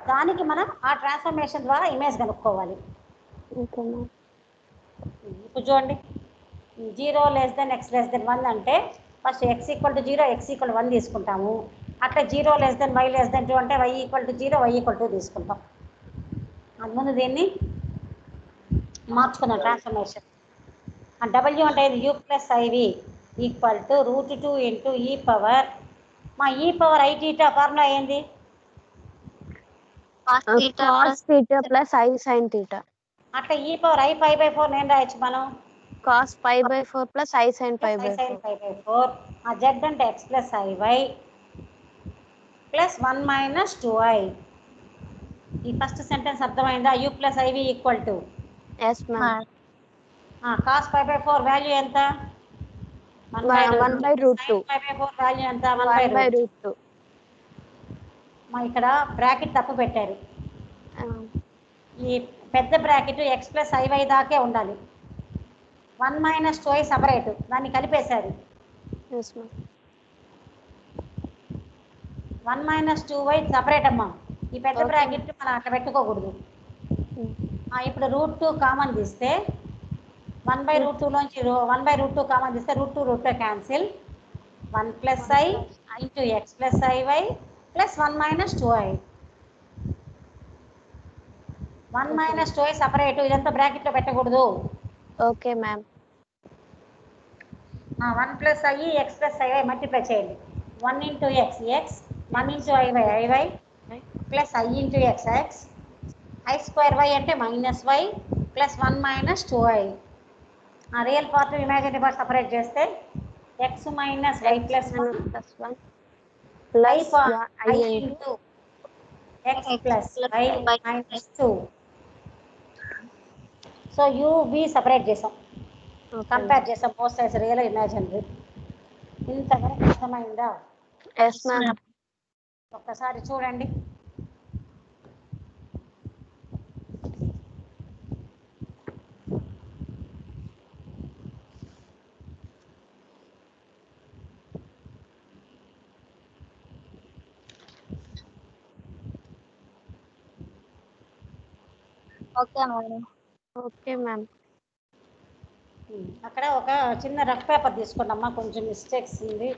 దానికి మనం ఆ ట్రాన్స్ఫర్మేషన్ ద్వారా ఇమేజ్ కనుక్కోవాలి. ఇప్పుడు చూడండి, 0 less than x less than 1 అంటే first x equal to 0, x equal to 1 తీసుకుంటాము. అట్లా 0 less than y less than 2 అంటే y equal to 0, y equal to 2 తీసుకుంటాం. అందుముందు దీన్ని మార్చుకున్నాం ట్రాన్స్ఫర్మేషన్. w అంటే ఇది u plus iv equal to √2 into ఈ పవర్ మా ఈ పవర్ ఐ థీటా ఫార్ములా ఏంది? cos theta plus I sin theta. అట్లా ఈ పవర్ I pi by 4 నేను రాయొచ్చు మనం. cos pi by 4 plus I sin pi by 4. ఆ z అంటే x plus IY plus 1 minus 2i. ఈ ఫస్ట్ సెంటెన్స్ అర్థమైందా? u plus iv equal to yes ma'am. cos pi by 4 value ఎంత? 1 by √2. sin pi by 4 value ఎంత? 1 by √2. మా ఇక్కడ bracket తప్పు పెట్టారు. ఈ పెద్ద బ్రాకెట్ x ప్లస్ ఐవై దాకే ఉండాలి. 1 మైనస్ 2i సపరేట్, దాన్ని కలిపేశారు. 1 మైనస్ 2y సపరేట్ అమ్మా. ఈ పెద్ద బ్రాకెట్ మనం అట్లా పెట్టుకోకూడదు. ఇప్పుడు √2 కామన్ తీస్తే 1 by √2 లోంచి 1 by √2 కామన్ తీస్తే √2 cancel. 1 plus I into X plus IY plus 1 minus 2i. 1 minus 2i separate, ఇదంతా బ్రాకెట్లో పెట్టకూడదు. Okay ma'am. 1 plus I X plus IY multiply చేయండి. 1 into X X, 1 into IY IY plus I into X X, I square Y అంటే minus why plus 1 minus 2i. Real part imaginary part separate చేస్తే X minus why plus 1 plus I into X plus y minus 2. So u v separate చేసాం, compare చేసాం both sides real imaginary. ఇంతవరకు అర్థమైందా? yes ma'am. ఒక్కసారి చూడండి. Okay ma'am. అక్కడ ఒక చిన్న రఫ్ పేపర్ తీసుకున్నామ్మా, కొంచెం మిస్టేక్స్ ఉంది.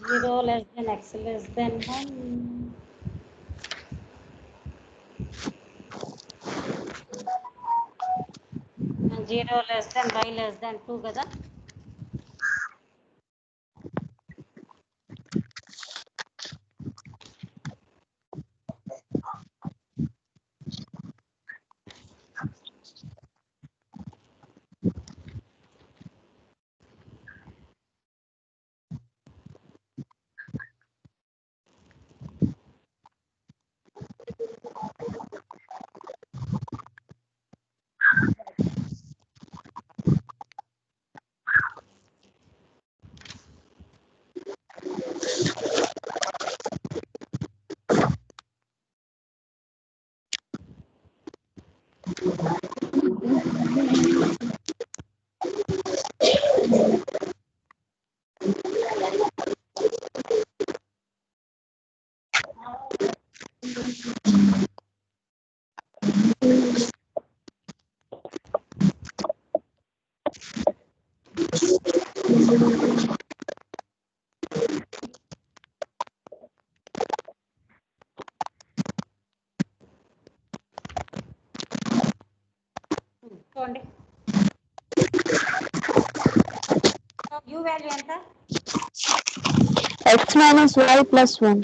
Zero less than x less than 1 0 less than y less than 2 కదా. చూడండి u వాల్యూ ఎంత, x minus y plus 1.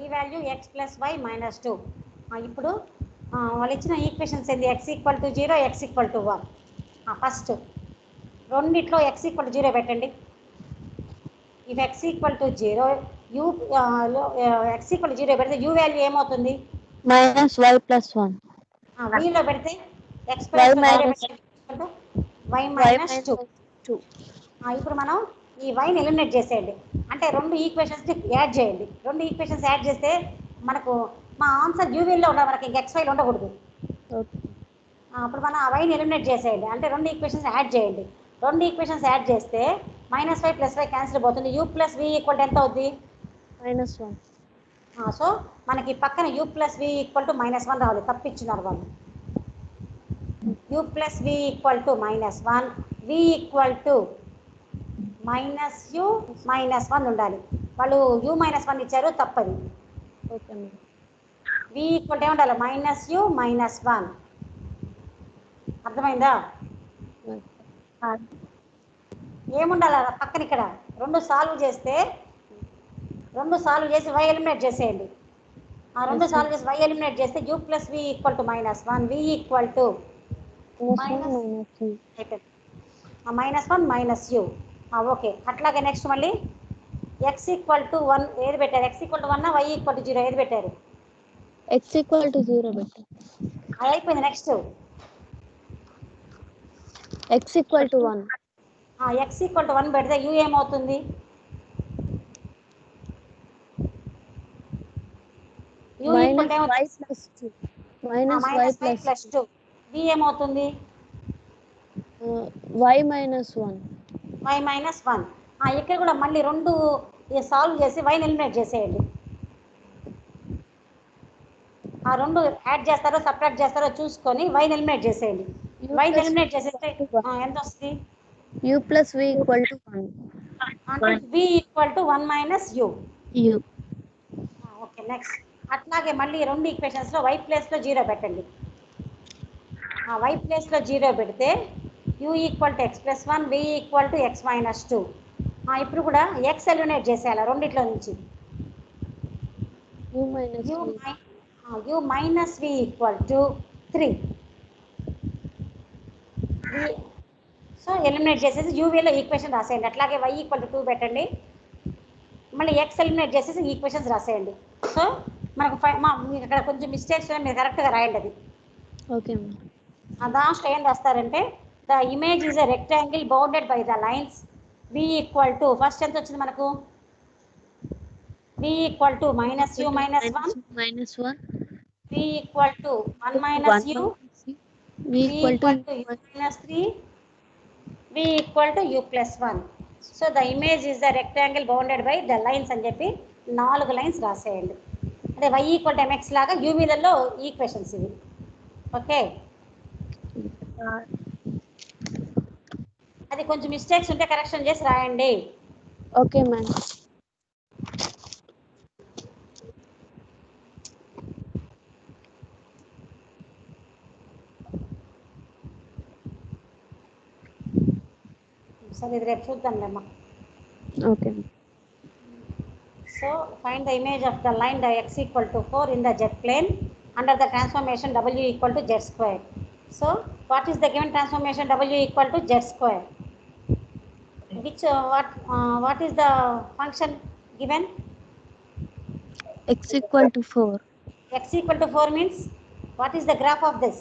ఈ value x plus y minus 2. ఇప్పుడు వాళ్ళు ఇచ్చిన ఈక్వేషన్స్ ఏంది, x equal to 0, x equal to 1. First రెండిట్లో x ఈక్వల్ టు 0 పెట్టండి. If x equal to 0 u x equal to 0 పెడితే u వాల్యూ ఏమవుతుంది, Minus y plus 1. vలో పెడితే x ప్లస్ y మైనస్ 2. 2. ఇప్పుడు మనం ఈ వైని ఎలిమినేట్ చేసేయండి, అంటే రెండు ఈక్వేషన్స్ని యాడ్ చేయండి. రెండు ఈక్వేషన్స్ యాడ్ చేస్తే మనకు మా ఆన్సర్ యూవీలో ఉండాలి, మనకి ఇంక ఎక్స్వైలో ఉండకూడదు. అప్పుడు మనం ఆ వైని ఎలిమినేట్ చేసేయండి, అంటే రెండు ఈక్వేషన్స్ యాడ్ చేయండి. రెండు ఈక్వేషన్స్ యాడ్ చేస్తే minus why plus y cancel పోతుంది. యూ ప్లస్ వి ఈక్వల్ ఎంత అవుద్ది, -1. సో మనకి పక్కన u plus v equal to -1 రావాలి, తప్పిచ్చున్నారు వాళ్ళు. U plus v equal to -1, v equal to minus u -1 ఉండాలి. వాళ్ళు యూ -1 ఇచ్చారు, తప్పది. Okay madam. V equal to ఏముండాలి, -u -1. అర్థమైందా, ఏముండాలి పక్కన ఇక్కడ రెండు సాల్వ్ చేసి వై ఎలిమినేట్ చేసేయండి. ఆ రెండు సాల్వ్ చేసి వై ఎలిమినేట్ చేస్తే u plus v equal to -1, v equal to -1 -u. Okay, అట్లాగే నెక్స్ట్ మళ్ళీ x ఈక్వల్ టు 1 ఏది పెట్టారు, x equal to 1, y equal to 0 ఏది పెట్టారు, x ఈక్వల్ టు 0 పెట్టారు. అది అయిపోయింది. Next x equal to 1. x equal to 1 పెడితే u ఏమవుతుంది, u equal to y plus 2. -y plus 2. v ఏమవుతుంది, y minus 1. y -1. ఇక్కడ కూడా మళ్ళీ రెండు సాల్వ్ చేసి వైని ఎలిమినేట్ చేసేయండి. ఆ రెండు యాడ్ చేస్తారో సబ్ట్రాక్ట్ చేస్తారో చూసుకొని వైని ఎలిమినేట్ చేసేయండి. వైని ఎలిమినేట్ చేసేస్తే ఎంత వస్తుంది, u plus v equal to 1. అంటే v equal to 1 minus u. Okay, next అట్లాగే మళ్ళీ రెండు ఈక్వేషన్స్లో y ప్లేస్లో 0 పెట్టండి. y ప్లేస్లో 0 పెడితే u equal to x plus 1, v equal to x minus 2. ఇప్పుడు కూడా x ఎలిమినేట్ చేసేయాలి రెండిట్లో నుంచి. u minus v equal to 3. So eliminate చేసేసి యూవీలో ఈక్వేషన్ రాసేయండి. అట్లాగే y ఈక్వల్ టు 2 పెట్టండి, మళ్ళీ x ఎలిమినేట్ చేసేసి ఈక్వేషన్స్ రాసేయండి. సో మనకు మీకు ఇక్కడ కొంచెం మిస్టేక్స్ మీరు కరెక్ట్గా రాయండి అది. ఓకే, లాస్ట్ ఏం రాస్తారంటే the image is a rectangle bounded by the lines v equal to, first ఎంత వచ్చింది మనకు, v equal to -u -1, v equal to 1 minus u, v equal to u minus 3, v equal to u plus 1. So the image is the rectangle bounded by the lines అని చెప్పి 4 lines రాసేయండి. అంటే y equal to mx లాగా యూవీలలో equations ఇవి. Okay, అది కొంచెం mistakes ఉంటే correction చేసి రాయండి. Okay ma'am. సరే ఇది రేపు చూద్దాంలేమ్మా. Okay. So find the image of the line x equal to 4 in the z plane under the transformation w equal to z square. So what is the given transformation w equal to z square? Which what is the function given? X equal to 4. X equal to 4 means what is the graph of this?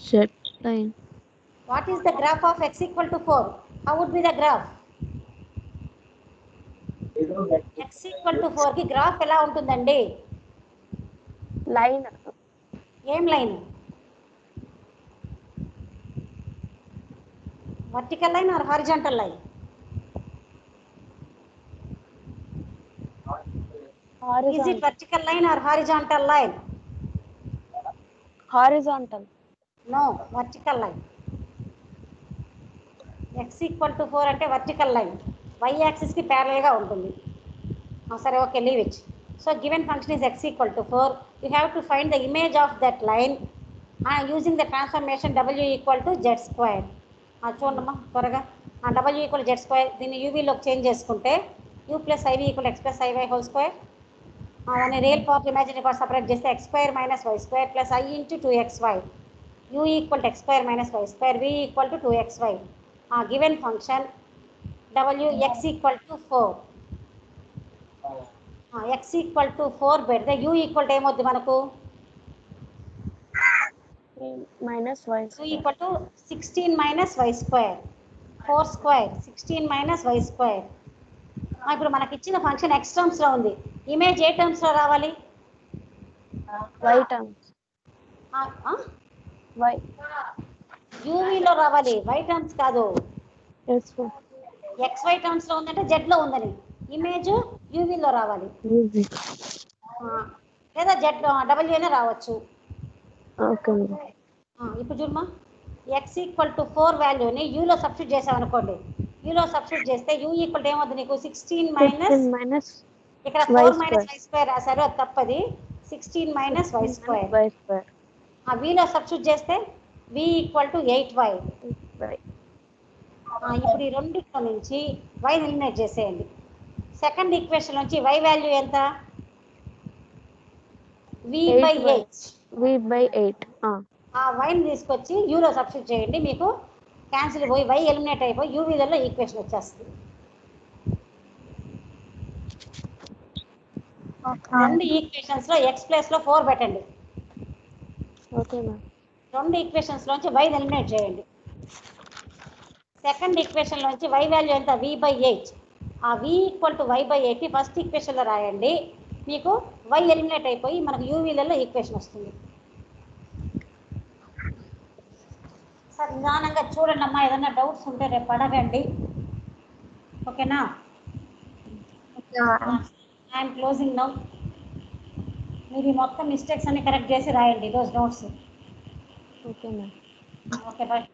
Z line. What is the graph of x equal to 4? How would be the graph? x equal to 4 కి graph ఎలా ఉంటుందండి? Line. ఏం line? Vertical line or horizontal line? Is it vertical line or horizontal line? Horizontal. No, vertical line. x equal to 4 అంటే vertical line. y axis కి parallel గా ఉంటుంది. సరే okay, leave it. So given function is x equal to 4. You have to find the image of that line using the transformation w equal to z square. చూడమ్మా త్వరగా. w equal to z square దీన్ని uvలోకి change చేసుకుంటే u plus iv equal x plus iy whole square. దాన్ని real part imaginary part separate చేస్తే x square minus y square plus i into 2xy. u equal to x square minus y square, v equal to 2xy. Given function w x equal to 4. x equal to 4 పెడితే u equal to ఏమవుద్ది మనకు? minus y u square. equal to 16 minus y square. 4 square 16 minus y square. ఇప్పుడు మనకి ఇచ్చిన function x terms లో ఉంది. Image ఏ terms లో రావాలి? y terms. y. uv లో రావాలి, y టర్మ్స్ కాదు. yes xy టర్మ్స్ లో ఉందంటే z లో ఉందని. ఇమేజ్ uv లో రావాలి, లేదా z w అయినా రావచ్చు. ఓకే. ఇప్పుడు చూడమ్మా, x ఈక్వల్ టు 4 వాల్యూని యూలో సబ్స్టిట్యూట్ చేసాం అనుకోండి. యూలో సబ్స్టిట్యూట్ చేస్తే u ఈక్వల్ ఏమవుతుంది నీకు? 16 మైనస్ ఇక్కడ 4 మైనస్ y స్క్వేర్ రాశారు, అది తప్పది. 16 మైనస్ y స్క్వేర్. వీలో సబ్స్టిట్యూట్ చేస్తే v ఈక్వల్ టు 8y. ఇప్పుడు ఈ రెండింటిలో నుంచి y ఎలిమినేట్ చేసేయండి. సెకండ్ ఈక్వేషన్ నుంచి y వాల్యూ ఎంత? v/8. ఆ వైని తీసుకొచ్చి యూలో సబ్స్టిట్యూట్ చేయండి, మీకు క్యాన్సిల్ పోయి y ఎలిమినేట్ అయిపోయి యూవీలలో ఈక్వేషన్ వచ్చేస్తుంది. రెండు ఈక్వేషన్స్ లో x ప్లేస్ లో 4 పెట్టండి. Okay ma'am. రెండు ఈక్వేషన్స్ లోంచి y ఎలిమినేట్ చేయండి. సెకండ్ ఈక్వేషన్ లోంచి y వాల్యూ ఎంత? v/8. ఆ v ఈక్వల్ టు y/8 ని ఫస్ట్ ఈక్వేషన్ లో రాయండి, మీకు y ఎలిమినేట్ అయిపోయి మనకు యూవీలలో ఈక్వేషన్ వస్తుంది. సార్ నిదానంగా చూడండి అమ్మా, ఏదైనా డౌట్స్ ఉంటే రేపు అడగండి, ఓకేనా? I'm closing now. మీరు ఈ మొత్తం మిస్టేక్స్ అన్ని కరెక్ట్ చేసి రాయండి ఈరోజు notes. Okay ma'am. Okay bye.